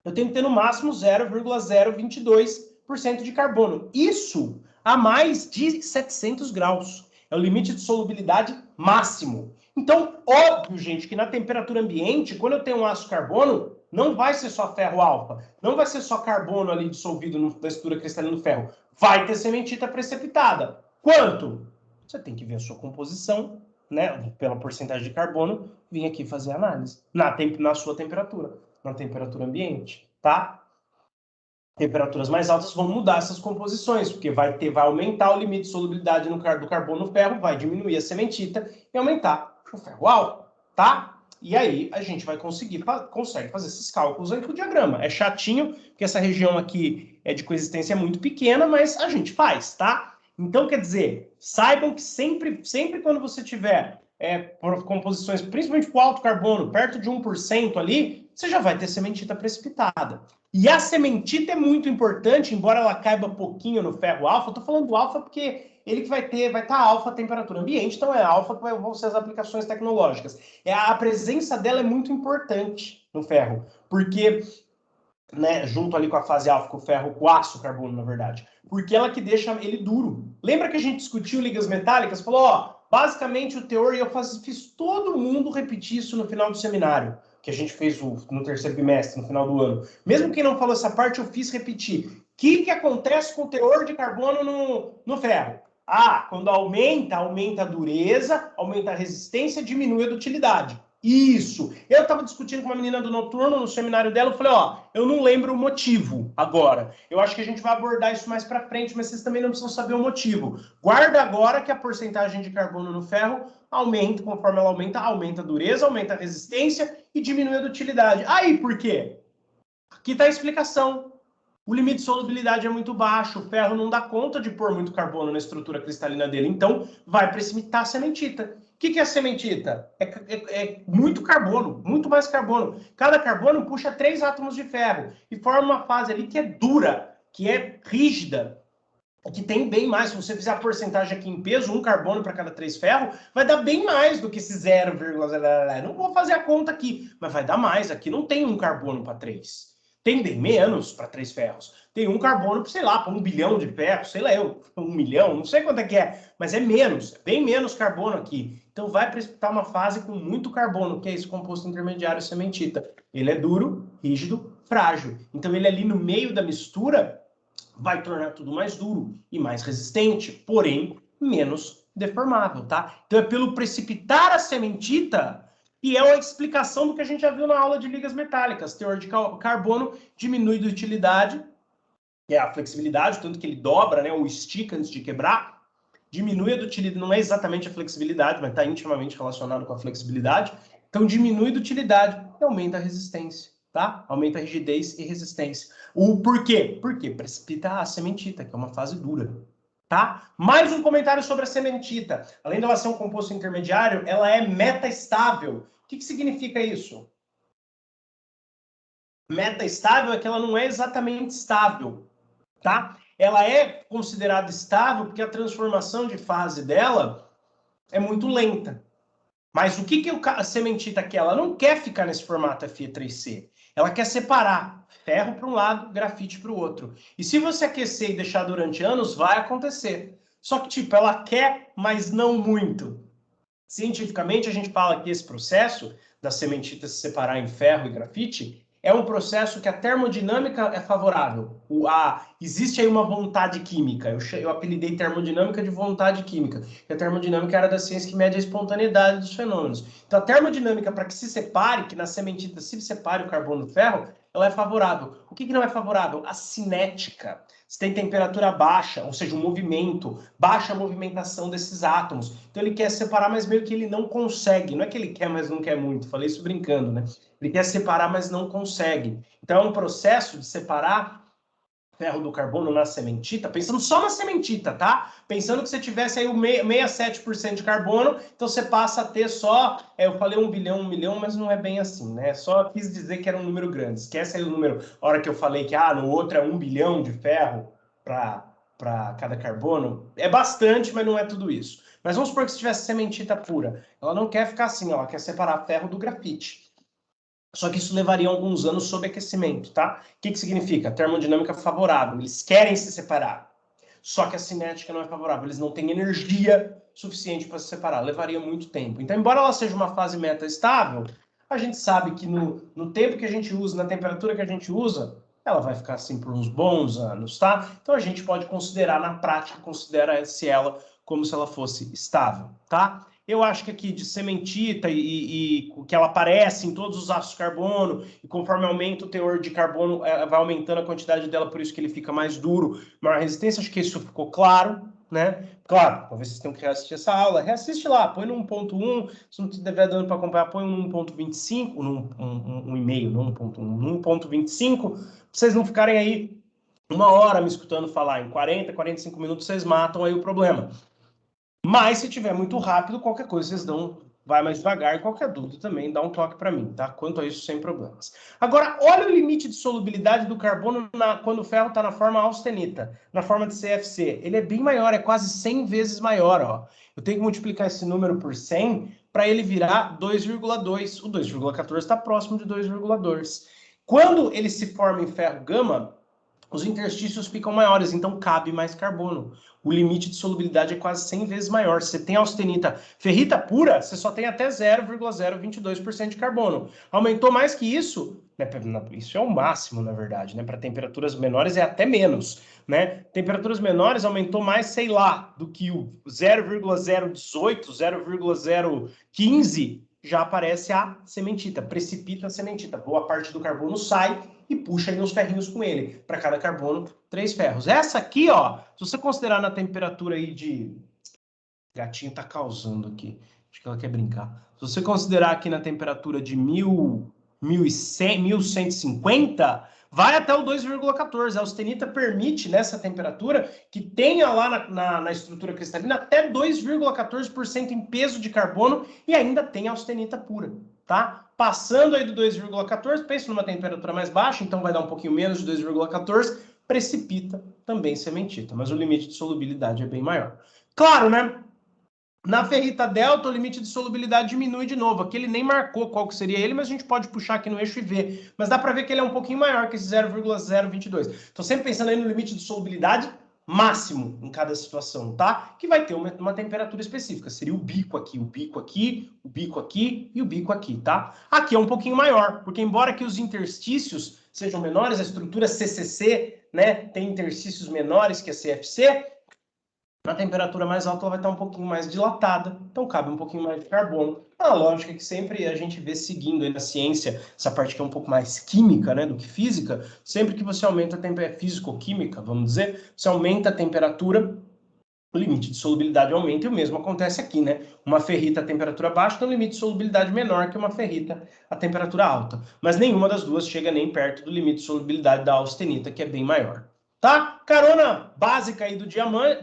eu tenho que ter no máximo 0,022% de carbono. Isso a mais de 700 graus. É o limite de solubilidade máximo. Então, óbvio, gente, que na temperatura ambiente, quando eu tenho um ácido carbono, Não vai ser só ferro alfa, não vai ser só carbono ali dissolvido na estrutura cristalina do ferro. Vai ter sementita precipitada. Quanto? Você tem que ver a sua composição, né, pela porcentagem de carbono, vir aqui fazer análise na sua temperatura, na temperatura ambiente, tá? Temperaturas mais altas vão mudar essas composições, porque vai aumentar o limite de solubilidade do carbono no ferro, vai diminuir a sementita e aumentar o ferro alfa, tá? E aí a gente vai consegue fazer esses cálculos aí com o diagrama. É chatinho, porque essa região aqui é de coexistência muito pequena, mas a gente faz, tá? Então, quer dizer, saibam que sempre quando você tiver composições, principalmente com alto carbono, perto de 1% ali, você já vai ter sementita precipitada. E a sementita é muito importante, embora ela caiba pouquinho no ferro alfa. Eu tô falando do alfa porque ele que vai estar alfa a temperatura ambiente, então é alfa que vão ser as aplicações tecnológicas. A presença dela é muito importante no ferro, porque, né, junto ali com a fase alfa, com o ferro, com o aço carbono, na verdade, porque ela que deixa ele duro. Lembra que a gente discutiu ligas metálicas? Falou, ó, basicamente o teor, e eu fiz todo mundo repetir isso no final do seminário, que a gente fez no terceiro bimestre, no final do ano. Mesmo quem não falou essa parte, eu fiz repetir. O que acontece com o teor de carbono no ferro? Ah, quando aumenta a dureza, aumenta a resistência, diminui a dutilidade. Isso. Eu estava discutindo com uma menina do noturno no seminário dela, eu falei, ó, eu não lembro o motivo agora. Eu acho que a gente vai abordar isso mais para frente, mas vocês também não precisam saber o motivo. Guarda agora que a porcentagem de carbono no ferro aumenta, conforme ela aumenta a dureza, aumenta a resistência e diminui a dutilidade. Aí, por quê? Aqui está a explicação. O limite de solubilidade é muito baixo, o ferro não dá conta de pôr muito carbono na estrutura cristalina dele, então vai precipitar a sementita. O que é a sementita? É muito carbono, muito mais carbono. Cada carbono puxa 3 átomos de ferro e forma uma fase ali que é dura, que é rígida, que tem bem mais. Se você fizer a porcentagem aqui em peso, 1 carbono para cada 3 ferro, vai dar bem mais do que esse 0,0. Não vou fazer a conta aqui, mas vai dar mais. Aqui não tem 1 carbono para 3. Tem bem menos para 3 ferros. Tem 1 carbono, sei lá, para 1 bilhão de ferros, sei lá, 1 milhão, não sei quanto é que é, mas é menos, bem menos carbono aqui. Então vai precipitar uma fase com muito carbono, que é esse composto intermediário sementita. Ele é duro, rígido, frágil. Então ele ali no meio da mistura vai tornar tudo mais duro e mais resistente, porém menos deformável, tá? Então é pelo precipitar a sementita e é uma explicação do que a gente já viu na aula de ligas metálicas. Teor de carbono diminui de utilidade, que é a flexibilidade, tanto que ele dobra, né, ou estica antes de quebrar. Diminui a dutilidade, não é exatamente a flexibilidade, mas está intimamente relacionado com a flexibilidade. Então diminui a dutilidade e aumenta a resistência, tá? Aumenta a rigidez e resistência. O porquê? Porque precipita a sementita, que é uma fase dura, tá? Mais um comentário sobre a sementita. Além dela ser um composto intermediário, ela é metaestável. O que significa isso? Metaestável é que ela não é exatamente estável, tá? Ela é considerada estável porque a transformação de fase dela é muito lenta. Mas o que a sementita quer? Ela não quer ficar nesse formato Fe3C. Ela quer separar ferro para um lado, grafite para o outro. E se você aquecer e deixar durante anos, vai acontecer. Só que, tipo, ela quer, mas não muito. Cientificamente, a gente fala que esse processo da sementita se separar em ferro e grafite é um processo que a termodinâmica é favorável. Existe aí uma vontade química. Eu apelidei termodinâmica de vontade química. A termodinâmica era da ciência que mede a espontaneidade dos fenômenos. Então, a termodinâmica, para que se separe, que na sementita se separe o carbono do ferro, ela é favorável. O que não é favorável? A cinética. Se tem temperatura baixa, ou seja, um movimento, baixa a movimentação desses átomos. Então ele quer separar, mas meio que ele não consegue. Não é que ele quer, mas não quer muito. Falei isso brincando, né? Ele quer separar, mas não consegue. Então é um processo de separar ferro do carbono na sementita, pensando só na sementita, tá? Pensando que você tivesse aí o 67% de carbono, então você passa a ter só, eu falei 1 bilhão, 1 milhão, mas não é bem assim, né? Só quis dizer que era um número grande. Esquece aí o número, a hora que eu falei que, no outro é 1 bilhão de ferro para cada carbono. É bastante, mas não é tudo isso. Mas vamos supor que se tivesse sementita pura. Ela não quer ficar assim, ela quer separar ferro do grafite. Só que isso levaria alguns anos sob aquecimento, tá? O que significa? Termodinâmica favorável. Eles querem se separar. Só que a cinética não é favorável. Eles não têm energia suficiente para se separar. Levaria muito tempo. Então, embora ela seja uma fase metaestável, a gente sabe que no tempo que a gente usa, na temperatura que a gente usa, ela vai ficar assim por uns bons anos, tá? Então a gente pode considerar, na prática, considera-se ela como se ela fosse estável, tá? Eu acho que aqui de cementita e que ela aparece em todos os ácidos de carbono, e conforme aumenta o teor de carbono, vai aumentando a quantidade dela, por isso que ele fica mais duro, maior resistência. Acho que isso ficou claro, né? Claro, talvez vocês tenham que reassistir essa aula. Reassiste lá, põe no 1.1, se não tiver dando para acompanhar, põe no 1.25, no 1,5, no 1.1, no 1.25, pra vocês não ficarem aí uma hora me escutando falar. Em 40, 45 minutos vocês matam aí o problema. Mas se tiver muito rápido, qualquer coisa vocês dão, vai mais devagar, e qualquer dúvida também dá um toque para mim, tá? Quanto a isso, sem problemas. Agora, olha o limite de solubilidade do carbono quando o ferro está na forma austenita, na forma de CFC. Ele é bem maior, é quase 100 vezes maior, ó. Eu tenho que multiplicar esse número por 100 para ele virar 2,2. O 2,14 está próximo de 2,2. Quando ele se forma em ferro gama, os interstícios ficam maiores, então cabe mais carbono. O limite de solubilidade é quase 100 vezes maior. Se você tem austenita ferrita pura, você só tem até 0,022% de carbono. Aumentou mais que isso, né? Isso é o máximo, na verdade, né? Para temperaturas menores é até menos, né? Temperaturas menores aumentou mais, sei lá, do que o 0,018, 0,015, já aparece a cementita, precipita a cementita. Boa parte do carbono sai e puxa aí uns ferrinhos com ele. Para cada carbono, 3 ferros. Essa aqui, ó, se você considerar na temperatura aí de... Gatinho tá causando aqui. Acho que ela quer brincar. Se você considerar aqui na temperatura de 1100, 1150, vai até o 2,14. A austenita permite, nessa temperatura, que tenha lá na estrutura cristalina até 2,14% em peso de carbono e ainda tem austenita pura, tá? Passando aí do 2,14, pensa numa temperatura mais baixa, então vai dar um pouquinho menos de 2,14, precipita também cementita, mas o limite de solubilidade é bem maior. Claro, né? Na ferrita delta, o limite de solubilidade diminui de novo. Aqui ele nem marcou qual que seria ele, mas a gente pode puxar aqui no eixo e ver. Mas dá para ver que ele é um pouquinho maior que esse 0,022. Estou sempre pensando aí no limite de solubilidade máximo em cada situação, tá? Que vai ter uma temperatura específica. Seria o bico aqui, o bico aqui, o bico aqui e o bico aqui, tá? Aqui é um pouquinho maior, porque embora que os interstícios sejam menores, a estrutura CCC, né, tem interstícios menores que a CFC, na temperatura mais alta ela vai estar um pouquinho mais dilatada, então cabe um pouquinho mais de carbono. A lógica que sempre a gente vê seguindo aí na ciência, essa parte que é um pouco mais química, né, do que física, sempre que você aumenta a temperatura, físico-química, vamos dizer, você aumenta a temperatura, o limite de solubilidade aumenta, e o mesmo acontece aqui, né? Uma ferrita a temperatura baixa tem um limite de solubilidade menor que uma ferrita a temperatura alta, mas nenhuma das duas chega nem perto do limite de solubilidade da austenita, que é bem maior. Tá? Carona básica aí do diagrama,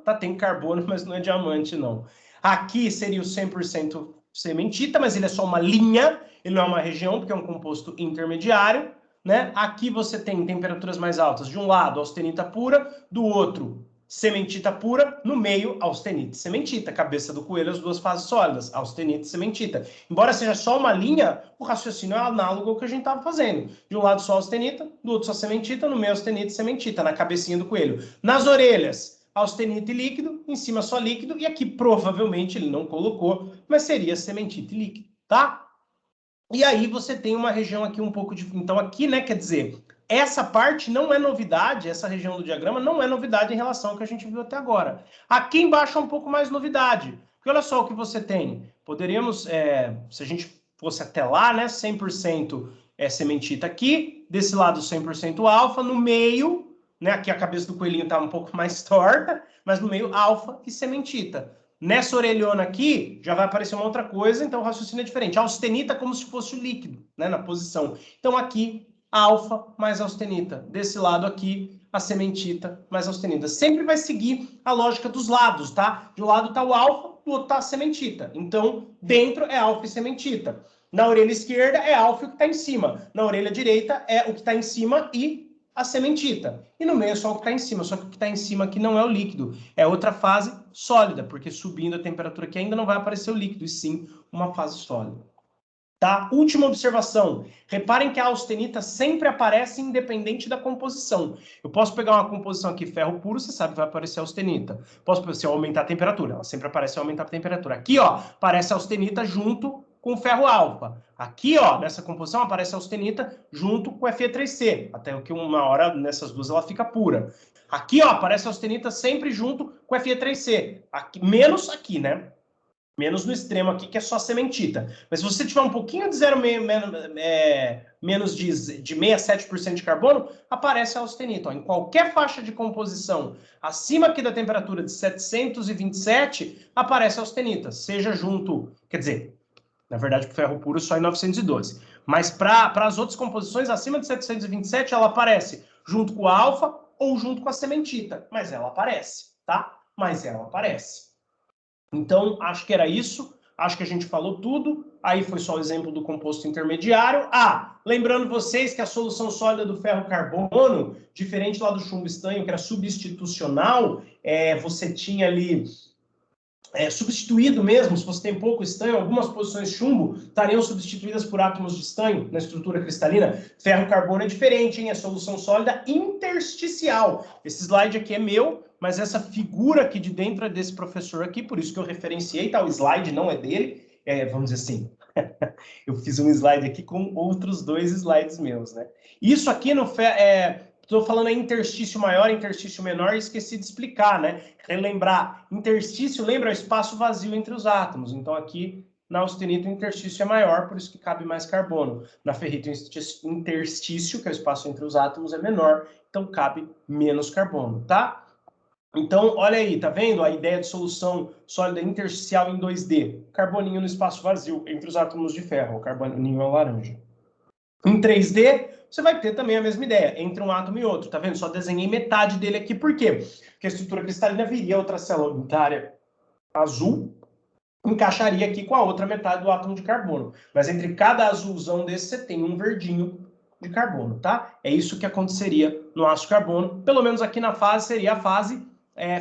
tá? Tem carbono, mas não é diamante, não. Aqui seria o 100% cementita, mas ele é só uma linha, ele não é uma região, porque é um composto intermediário, né? Aqui você tem temperaturas mais altas. De um lado, austenita pura, do outro, cementita pura, no meio, austenita e cementita. Cabeça do coelho, as duas fases sólidas, austenita e cementita. Embora seja só uma linha, o raciocínio é análogo ao que a gente estava fazendo. De um lado só austenita, do outro só cementita, no meio austenita e cementita, na cabecinha do coelho. Nas orelhas, austenita e líquido, em cima só líquido, e aqui provavelmente ele não colocou, mas seria cementita e líquido, tá? E aí você tem uma região aqui um pouco de... Então aqui, né, quer dizer, essa parte não é novidade, essa região do diagrama não é novidade em relação ao que a gente viu até agora. Aqui embaixo é um pouco mais novidade. Porque olha só o que você tem. Poderíamos, se a gente fosse até lá, né, 100% sementita aqui, desse lado 100% alfa, no meio, né, aqui a cabeça do coelhinho está um pouco mais torta, mas no meio alfa e sementita. Nessa orelhona aqui, já vai aparecer uma outra coisa, então o raciocínio é diferente. A austenita é como se fosse o líquido, né, na posição. Então aqui, alfa mais austenita. Desse lado aqui, a sementita mais austenita. Sempre vai seguir a lógica dos lados, tá? De um lado está o alfa, do outro está a sementita. Então, dentro é alfa e sementita. Na orelha esquerda é alfa e o que está em cima. Na orelha direita é o que está em cima e a sementita. E no meio é só o que está em cima, só que o que está em cima aqui não é o líquido, é outra fase sólida, porque subindo a temperatura aqui ainda não vai aparecer o líquido, e sim uma fase sólida. Tá? Última observação. Reparem que a austenita sempre aparece independente da composição. Eu posso pegar uma composição aqui, ferro puro, você sabe que vai aparecer a austenita. Posso, se eu aumentar a temperatura, ela sempre aparece ao aumentar a temperatura. Aqui, ó, aparece a austenita junto com o ferro alfa. Aqui, ó, nessa composição aparece a austenita junto com o Fe3C, até que uma hora nessas duas ela fica pura. Aqui, ó, aparece a austenita sempre junto com o Fe3C, aqui, menos aqui, né? Menos no extremo aqui, que é só sementita. Mas se você tiver um pouquinho de menos de 67% de carbono, aparece a austenita. Ó. Em qualquer faixa de composição acima aqui da temperatura de 727, aparece a austenita. Seja junto, quer dizer, na verdade, para o ferro puro só em 912. Mas para as outras composições acima de 727, ela aparece junto com a alfa ou junto com a sementita. Mas ela aparece, tá? Mas ela aparece. Então, acho que era isso. Acho que a gente falou tudo. Aí foi só o exemplo do composto intermediário. Ah, lembrando vocês que a solução sólida do ferro-carbono, diferente lá do chumbo-estanho, que era substitucional, você tinha ali substituído mesmo, se você tem pouco estanho, algumas posições de chumbo estariam substituídas por átomos de estanho na estrutura cristalina. Ferro-carbono é diferente, hein? É solução sólida intersticial. Esse slide aqui é meu, mas essa figura aqui de dentro é desse professor aqui, por isso que eu referenciei, tá? O slide não é dele, vamos dizer assim. Eu fiz um slide aqui com outros 2 slides meus, né? Isso aqui no estou falando em interstício maior, interstício menor, e esqueci de explicar, né? Relembrar, interstício lembra o espaço vazio entre os átomos. Então, aqui na austenita o interstício é maior, por isso que cabe mais carbono. Na ferrita o interstício, que é o espaço entre os átomos, é menor, então cabe menos carbono, tá? Então, olha aí, tá vendo a ideia de solução sólida intersticial em 2D? Carboninho no espaço vazio entre os átomos de ferro, o carboninho é o laranja. Em 3D, você vai ter também a mesma ideia, entre um átomo e outro, tá vendo? Só desenhei metade dele aqui, por quê? Porque a estrutura cristalina viria outra célula unitária azul, encaixaria aqui com a outra metade do átomo de carbono. Mas entre cada azulzão desse, você tem um verdinho de carbono, tá? É isso que aconteceria no ácido carbono, pelo menos aqui na fase, seria a fase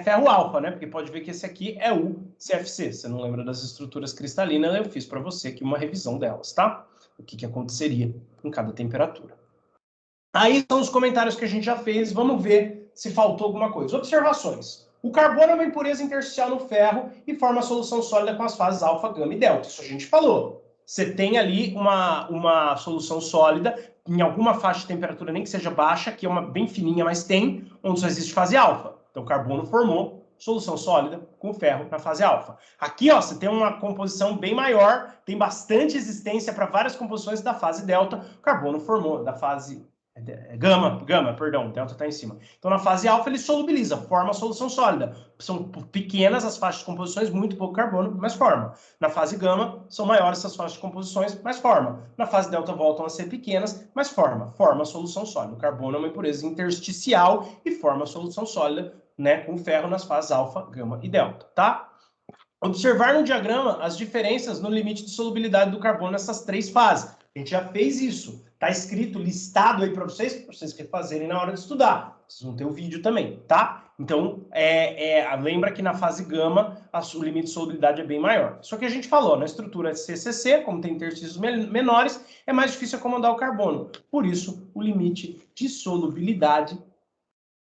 ferro alfa, né? Porque pode ver que esse aqui é o CFC. Você não lembra das estruturas cristalinas, eu fiz para você aqui uma revisão delas, tá? O que aconteceria em cada temperatura. Aí são os comentários que a gente já fez. Vamos ver se faltou alguma coisa. Observações. O carbono é uma impureza intersticial no ferro e forma solução sólida com as fases alfa, gama e delta. Isso a gente falou. Você tem ali uma solução sólida em alguma faixa de temperatura, nem que seja baixa, que é uma bem fininha, mas tem, onde só existe fase alfa. Então, o carbono formou solução sólida com o ferro na fase alfa. Aqui, ó, você tem uma composição bem maior, tem bastante existência para várias composições da fase delta. O carbono formou da fase gama, perdão, delta está em cima. Então, na fase alfa, ele solubiliza, forma a solução sólida. São pequenas as faixas de composições, muito pouco carbono, mas forma. Na fase gama, são maiores essas faixas de composições, mas forma. Na fase delta, voltam a ser pequenas, mas forma a solução sólida. O carbono é uma impureza intersticial e forma a solução sólida, né, com ferro nas fases alfa, gama e delta, tá? Observar no diagrama as diferenças no limite de solubilidade do carbono nessas 3 fases. A gente já fez isso. Está escrito, listado aí para vocês refazerem na hora de estudar. Vocês vão ter o vídeo também, tá? Então, lembra que na fase gama, o limite de solubilidade é bem maior. Só que a gente falou, na estrutura CCC, como tem interstícios menores, é mais difícil acomodar o carbono. Por isso, o limite de solubilidade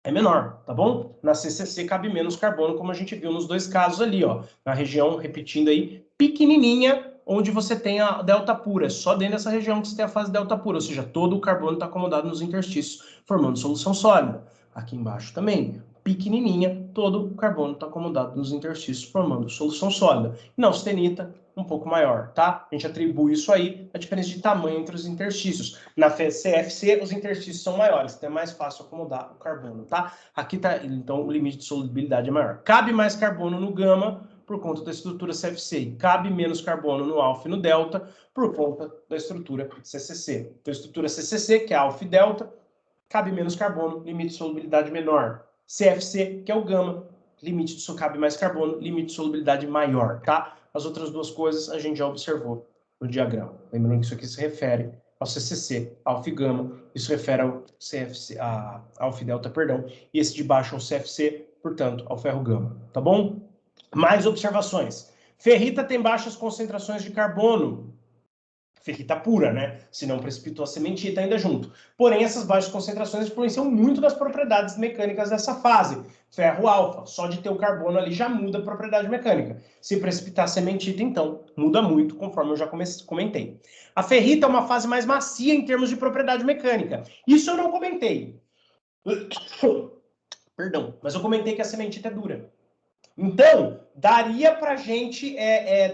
é menor, tá bom? Na CCC cabe menos carbono, como a gente viu nos 2 casos ali, ó. Na região, repetindo aí, pequenininha, onde você tem a delta pura. É só dentro dessa região que você tem a fase delta pura, ou seja, todo o carbono está acomodado nos interstícios, formando solução sólida. Aqui embaixo também, pequenininha, todo o carbono está acomodado nos interstícios, formando solução sólida. E na austenita, um pouco maior, tá? A gente atribui isso aí à diferença de tamanho entre os interstícios. Na CFC, os interstícios são maiores, então é mais fácil acomodar o carbono, tá? Aqui tá, então, o limite de solubilidade é maior. Cabe mais carbono no gama, por conta da estrutura CFC. E cabe menos carbono no alfa e no delta, por conta da estrutura CCC. Então, a estrutura CCC, que é alfa e delta, cabe menos carbono, limite de solubilidade menor. CFC, que é o gama, limite de cabe mais carbono, limite de solubilidade maior, tá? As outras 2 coisas a gente já observou no diagrama. Lembrando que isso aqui se refere ao CCC, alfa e gama, isso refere ao CFC, a alfa e delta, perdão, e esse de baixo ao CFC, portanto, ao ferro gama, tá bom? Mais observações. Ferrita tem baixas concentrações de carbono. ferrita pura, né? Se não precipitou a cementita ainda junto. Porém, essas baixas concentrações influenciam muito das propriedades mecânicas dessa fase. Ferro alfa, só de ter o carbono ali já muda a propriedade mecânica. Se precipitar a cementita, então, muda muito, conforme eu já comentei. A ferrita é uma fase mais macia em termos de propriedade mecânica. Isso eu não comentei. Perdão, mas eu comentei que a cementita é dura. Então, daria para a gente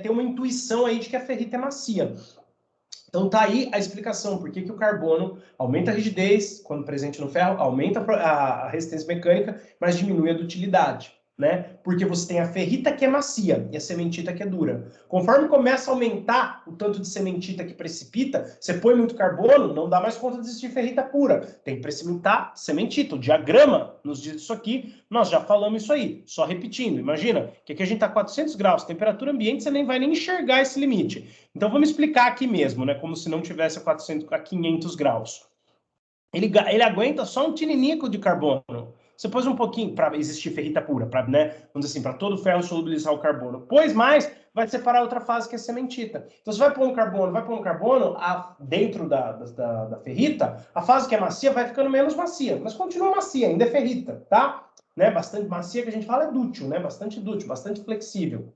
ter uma intuição aí de que a ferrita é macia. Então tá aí a explicação por que o carbono aumenta a rigidez quando presente no ferro, aumenta a resistência mecânica, mas diminui a dutilidade, né? Porque você tem a ferrita que é macia e a cementita que é dura. Conforme começa a aumentar o tanto de cementita que precipita, você põe muito carbono, não dá mais conta de existir ferrita pura. Tem que precipitar cementita. O diagrama nos diz isso aqui, nós já falamos isso aí. Só repetindo, imagina que aqui a gente está a 400 graus, temperatura ambiente, você nem vai nem enxergar esse limite. Então vamos explicar aqui mesmo, né? Como se não tivesse a 500 graus. Ele aguenta só um tininico de carbono. Você pôs um pouquinho para existir ferrita pura, para, né, vamos dizer assim, para todo o ferro solubilizar o carbono. Pôs mais, vai separar outra fase que é cementita. Então você vai pôr um carbono, dentro da ferrita, a fase que é macia vai ficando menos macia, mas continua macia, ainda é ferrita, tá? Né, bastante macia que a gente fala é dútil, né? Bastante dútil, bastante flexível.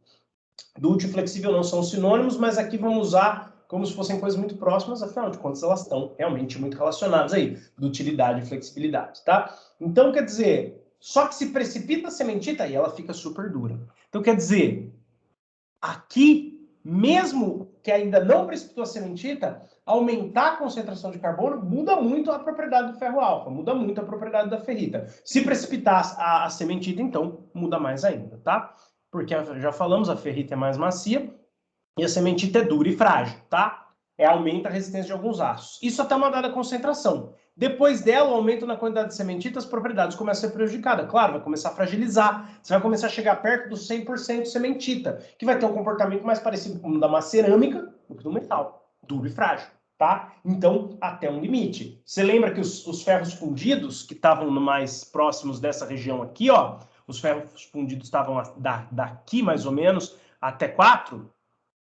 Dútil e flexível não são sinônimos, mas aqui vamos usar como se fossem coisas muito próximas, afinal de contas elas estão realmente muito relacionadas aí, dutilidade e flexibilidade, tá? Então, quer dizer, só que se precipita a cementita e ela fica super dura. Então, quer dizer, aqui, mesmo que ainda não precipitou a cementita, aumentar a concentração de carbono muda muito a propriedade do ferro alfa, muda muito a propriedade da ferrita. Se precipitar a cementita, então, muda mais ainda, tá? Porque já falamos, a ferrita é mais macia, e a sementita é dura e frágil, tá? Aumenta a resistência de alguns aços. Isso até uma dada concentração. Depois dela, o aumento na quantidade de sementita, as propriedades começam a ser prejudicadas. Claro, vai começar a fragilizar. Você vai começar a chegar perto dos 100% de sementita, que vai ter um comportamento mais parecido com o da uma cerâmica do que do metal, duro e frágil, tá? Então, até um limite. Você lembra que os ferros fundidos, que estavam mais próximos dessa região aqui, ó, os ferros fundidos estavam daqui, mais ou menos, até 4,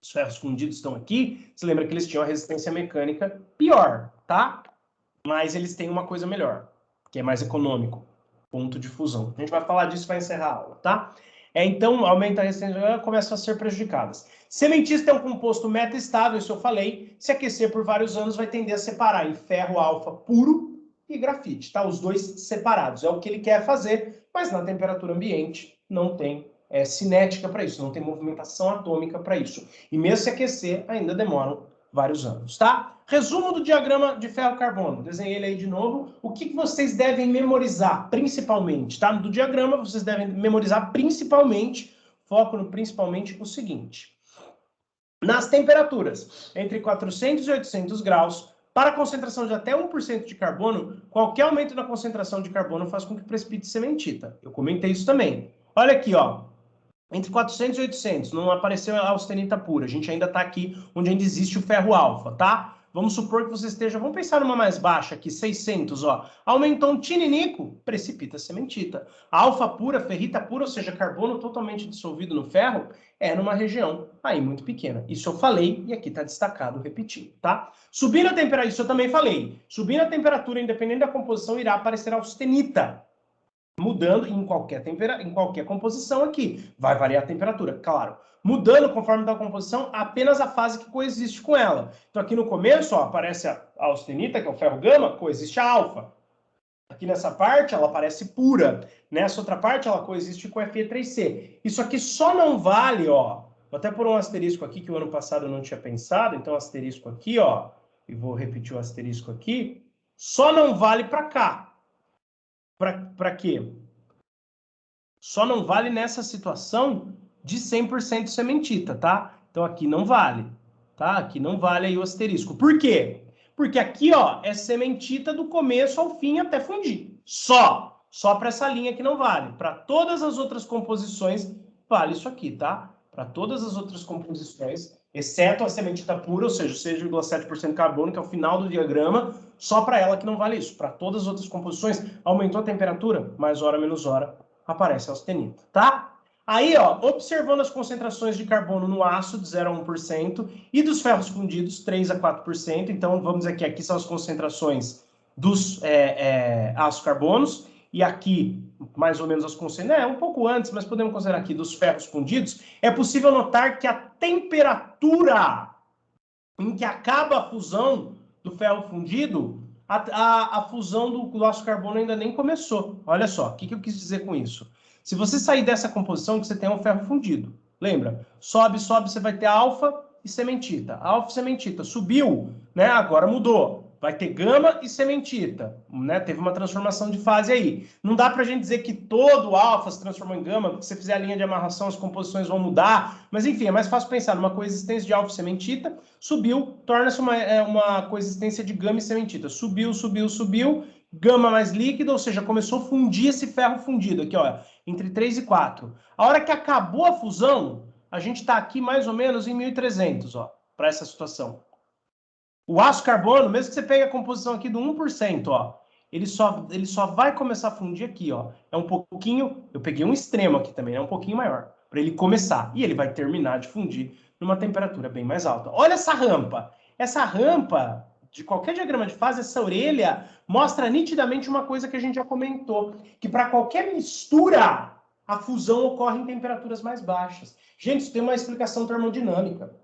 os ferros fundidos estão aqui, você lembra que eles tinham a resistência mecânica pior, tá? Mas eles têm uma coisa melhor, que é mais econômico, ponto de fusão. A gente vai falar disso e vai encerrar a aula, tá? Então, aumenta a resistência, começam a ser prejudicadas. Cementista é um composto metaestável, isso eu falei, se aquecer por vários anos vai tender a separar em ferro alfa puro e grafite, tá? Os dois separados, é o que ele quer fazer, mas na temperatura ambiente não tem cinética para isso, não tem movimentação atômica para isso. E mesmo se aquecer, ainda demoram vários anos, tá? Resumo do diagrama de ferro-carbono. Desenhei ele aí de novo. O que vocês devem memorizar, principalmente, tá? Do diagrama, vocês devem memorizar principalmente, foco no principalmente, o seguinte. Nas temperaturas entre 400 e 800 graus, para a concentração de até 1% de carbono, qualquer aumento na concentração de carbono faz com que precipite cementita. Eu comentei isso também. Olha aqui, ó. Entre 400 e 800, não apareceu a austenita pura. A gente ainda está aqui onde ainda existe o ferro alfa, tá? Vamos supor que você esteja... Vamos pensar numa mais baixa aqui, 600, ó. Aumentou um tininico, precipita cementita. A alfa pura, ferrita pura, ou seja, carbono totalmente dissolvido no ferro, é numa região aí muito pequena. Isso eu falei e aqui está destacado, repetindo, tá? Subindo a temperatura, isso eu também falei. Subindo a temperatura, independente da composição, irá aparecer a austenita. Mudando em qualquer composição aqui. Vai variar a temperatura, claro. Mudando conforme da composição, apenas a fase que coexiste com ela. Então aqui no começo, ó, aparece a austenita, que é o ferro gama, coexiste a alfa. Aqui nessa parte, ela aparece pura. Nessa outra parte, ela coexiste com Fe3C. Isso aqui só não vale, ó. Vou até pôr um asterisco aqui, que o ano passado eu não tinha pensado. Então, asterisco aqui, ó. E vou repetir o asterisco aqui. Só não vale para cá. Para quê? Só não vale nessa situação de 100% sementita, tá? Então aqui não vale, tá? Aqui não vale aí o asterisco. Por quê? Porque aqui, ó, é sementita do começo ao fim até fundir. Só para essa linha que não vale. Para todas as outras composições, vale isso aqui, tá? Para todas as outras composições, exceto a sementita pura, ou seja, 6,7% carbono, que é o final do diagrama, só para ela que não vale isso. Para todas as outras composições, aumentou a temperatura, mais hora menos hora, aparece a austenita, tá? Aí, ó, observando as concentrações de carbono no aço, de 0 a 1%, e dos ferros fundidos, 3 a 4%. Então, vamos dizer que aqui são as concentrações dos aços carbonos, e aqui, mais ou menos, as concentrações, um pouco antes, mas podemos considerar aqui, dos ferros fundidos, é possível notar que a temperatura em que acaba a fusão do ferro fundido, a fusão do aço carbono ainda nem começou. Olha só, o que eu quis dizer com isso? Se você sair dessa composição, que você tem um ferro fundido, lembra? Sobe, sobe, você vai ter alfa e sementita. Alfa e sementita. Subiu, né? Agora mudou. Vai ter gama e sementita, né? Teve uma transformação de fase aí. Não dá para a gente dizer que todo alfa se transformou em gama, porque se você fizer a linha de amarração, as composições vão mudar. Mas enfim, é mais fácil pensar numa coexistência de alfa e sementita. Subiu, torna-se uma coexistência de gama e sementita. Subiu, subiu, subiu. Gama mais líquido, ou seja, começou a fundir esse ferro fundido aqui, ó, entre 3 e 4. A hora que acabou a fusão, a gente está aqui mais ou menos em 1300, ó, para essa situação. O aço carbono, mesmo que você pegue a composição aqui do 1%, ó, ele só vai começar a fundir aqui, ó. É um pouquinho, eu peguei um extremo aqui também, é um pouquinho maior, para ele começar. E ele vai terminar de fundir numa temperatura bem mais alta. Olha essa rampa. Essa rampa, de qualquer diagrama de fase, essa orelha, mostra nitidamente uma coisa que a gente já comentou, que para qualquer mistura, a fusão ocorre em temperaturas mais baixas. Gente, isso tem uma explicação termodinâmica.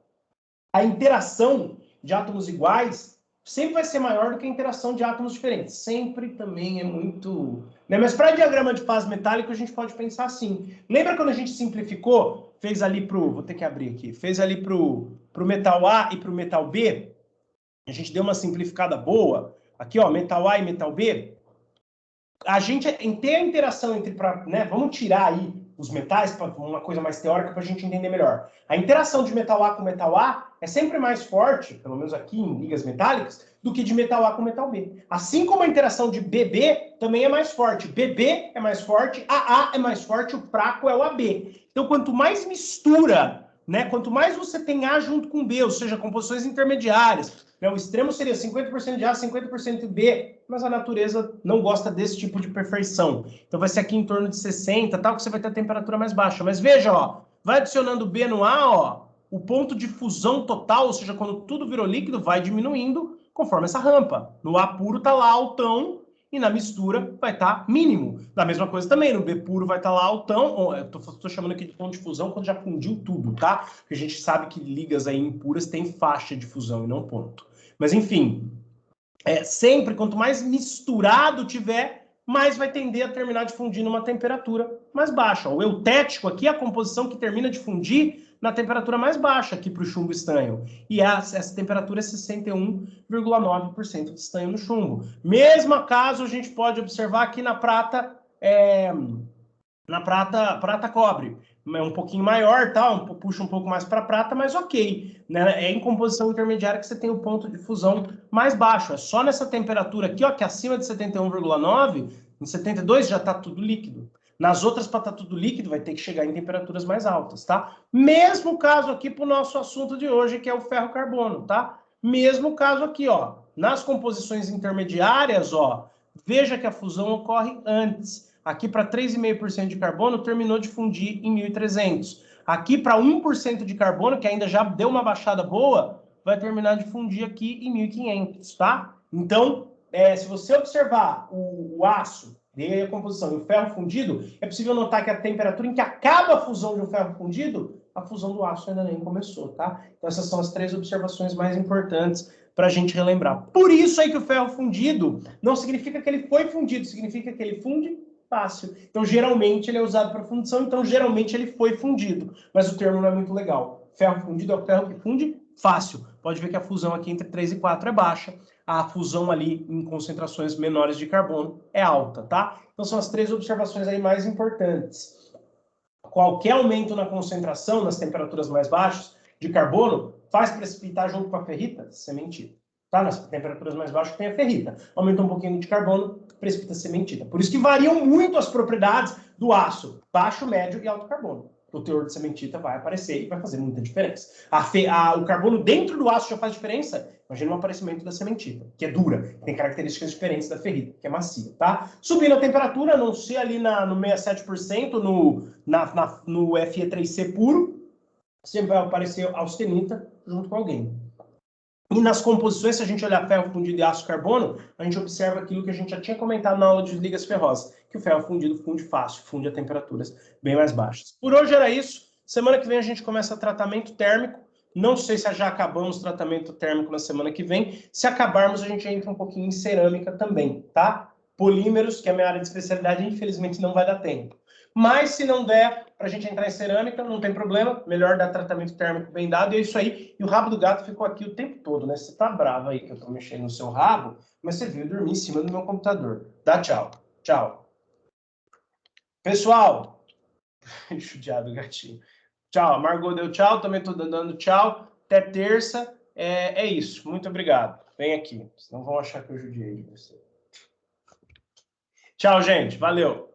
A interação de átomos iguais sempre vai ser maior do que a interação de átomos diferentes. Sempre também é muito... né? Mas para diagrama de fase metálico, a gente pode pensar assim. Lembra quando a gente simplificou? Fez ali para o... Vou ter que abrir aqui. Fez ali para o metal A e para o metal B. A gente deu uma simplificada boa. Aqui, ó, metal A e metal B. A gente, em ter a interação entre... né? Vamos tirar aí os metais para uma coisa mais teórica para a gente entender melhor. A interação de metal A com metal A é sempre mais forte, pelo menos aqui em ligas metálicas, do que de metal A com metal B. Assim como a interação de BB também é mais forte. BB é mais forte, AA é mais forte, o fraco é o AB. Então, quanto mais mistura, né, quanto mais você tem A junto com B, ou seja, composições intermediárias, né, o extremo seria 50% de A, 50% de B, mas a natureza não gosta desse tipo de perfeição. Então, vai ser aqui em torno de 60, tal, que você vai ter a temperatura mais baixa. Mas veja, ó, vai adicionando B no A, ó, o ponto de fusão total, ou seja, quando tudo virou líquido, vai diminuindo conforme essa rampa. No A puro está lá altão e na mistura vai estar mínimo. Da mesma coisa também, no B puro vai estar lá altão, eu estou chamando aqui de ponto de fusão quando já fundiu tudo, tá? Porque a gente sabe que ligas aí impuras têm faixa de fusão e não ponto. Mas enfim, sempre quanto mais misturado tiver, mais vai tender a terminar de fundir numa temperatura mais baixa. O eutético aqui é a composição que termina de fundir na temperatura mais baixa aqui para o chumbo estanho. E essa temperatura é 61,9% de estanho no chumbo. Mesmo caso, a gente pode observar aqui na prata, prata cobre. É um pouquinho maior, tá? Puxa um pouco mais para prata, mas ok. Né? É em composição intermediária que você tem o ponto de fusão mais baixo. É só nessa temperatura aqui, ó, que acima de 71,9, em 72 já está tudo líquido. Nas outras, para estar tudo líquido, vai ter que chegar em temperaturas mais altas, tá? Mesmo caso aqui para o nosso assunto de hoje, que é o ferro-carbono, tá? Mesmo caso aqui, ó. Nas composições intermediárias, ó, veja que a fusão ocorre antes. Aqui para 3,5% de carbono, terminou de fundir em 1.300. Aqui para 1% de carbono, que ainda já deu uma baixada boa, vai terminar de fundir aqui em 1.500, tá? Então, se você observar o aço, a composição e o ferro fundido, é possível notar que a temperatura em que acaba a fusão de um ferro fundido, a fusão do aço ainda nem começou, tá? Então essas são as 3 observações mais importantes para a gente relembrar. Por isso aí que o ferro fundido não significa que ele foi fundido, significa que ele funde fácil. Então geralmente ele é usado para fundição, então geralmente ele foi fundido. Mas o termo não é muito legal. Ferro fundido é o ferro que funde fácil. Pode ver que a fusão aqui entre 3 e 4 é baixa. A fusão ali em concentrações menores de carbono é alta, tá? Então são as 3 observações aí mais importantes. Qualquer aumento na concentração, nas temperaturas mais baixas de carbono, faz precipitar junto com a ferrita sementita. Tá? Nas temperaturas mais baixas tem a ferrita. Aumenta um pouquinho de carbono, precipita sementita. Por isso que variam muito as propriedades do aço, baixo, médio e alto carbono. O teor de sementita vai aparecer e vai fazer muita diferença. O carbono dentro do aço já faz diferença. Imagina o aparecimento da cementita, que é dura, tem características diferentes da ferrita, que é macia, tá? Subindo a temperatura, a não ser ali no 67%, no Fe3C puro, sempre vai aparecer austenita junto com alguém. E nas composições, se a gente olhar ferro fundido e aço carbono, a gente observa aquilo que a gente já tinha comentado na aula de ligas ferrosas, que o ferro fundido funde fácil, funde a temperaturas bem mais baixas. Por hoje era isso. Semana que vem a gente começa tratamento térmico. Não sei se já acabamos o tratamento térmico na semana que vem. Se acabarmos, a gente entra um pouquinho em cerâmica também, tá? Polímeros, que é a minha área de especialidade, infelizmente não vai dar tempo. Mas se não der para a gente entrar em cerâmica, não tem problema. Melhor dar tratamento térmico bem dado. E é isso aí. E o rabo do gato ficou aqui o tempo todo, né? Você tá bravo aí que eu tô mexendo no seu rabo, mas você veio dormir em cima do meu computador. Dá tchau. Tchau. Pessoal, judiado gatinho. Tchau. Margot deu tchau, também tô dando tchau. Até terça. É isso. Muito obrigado. Vem aqui. Senão vão achar que eu judiei de você. Tchau, gente. Valeu.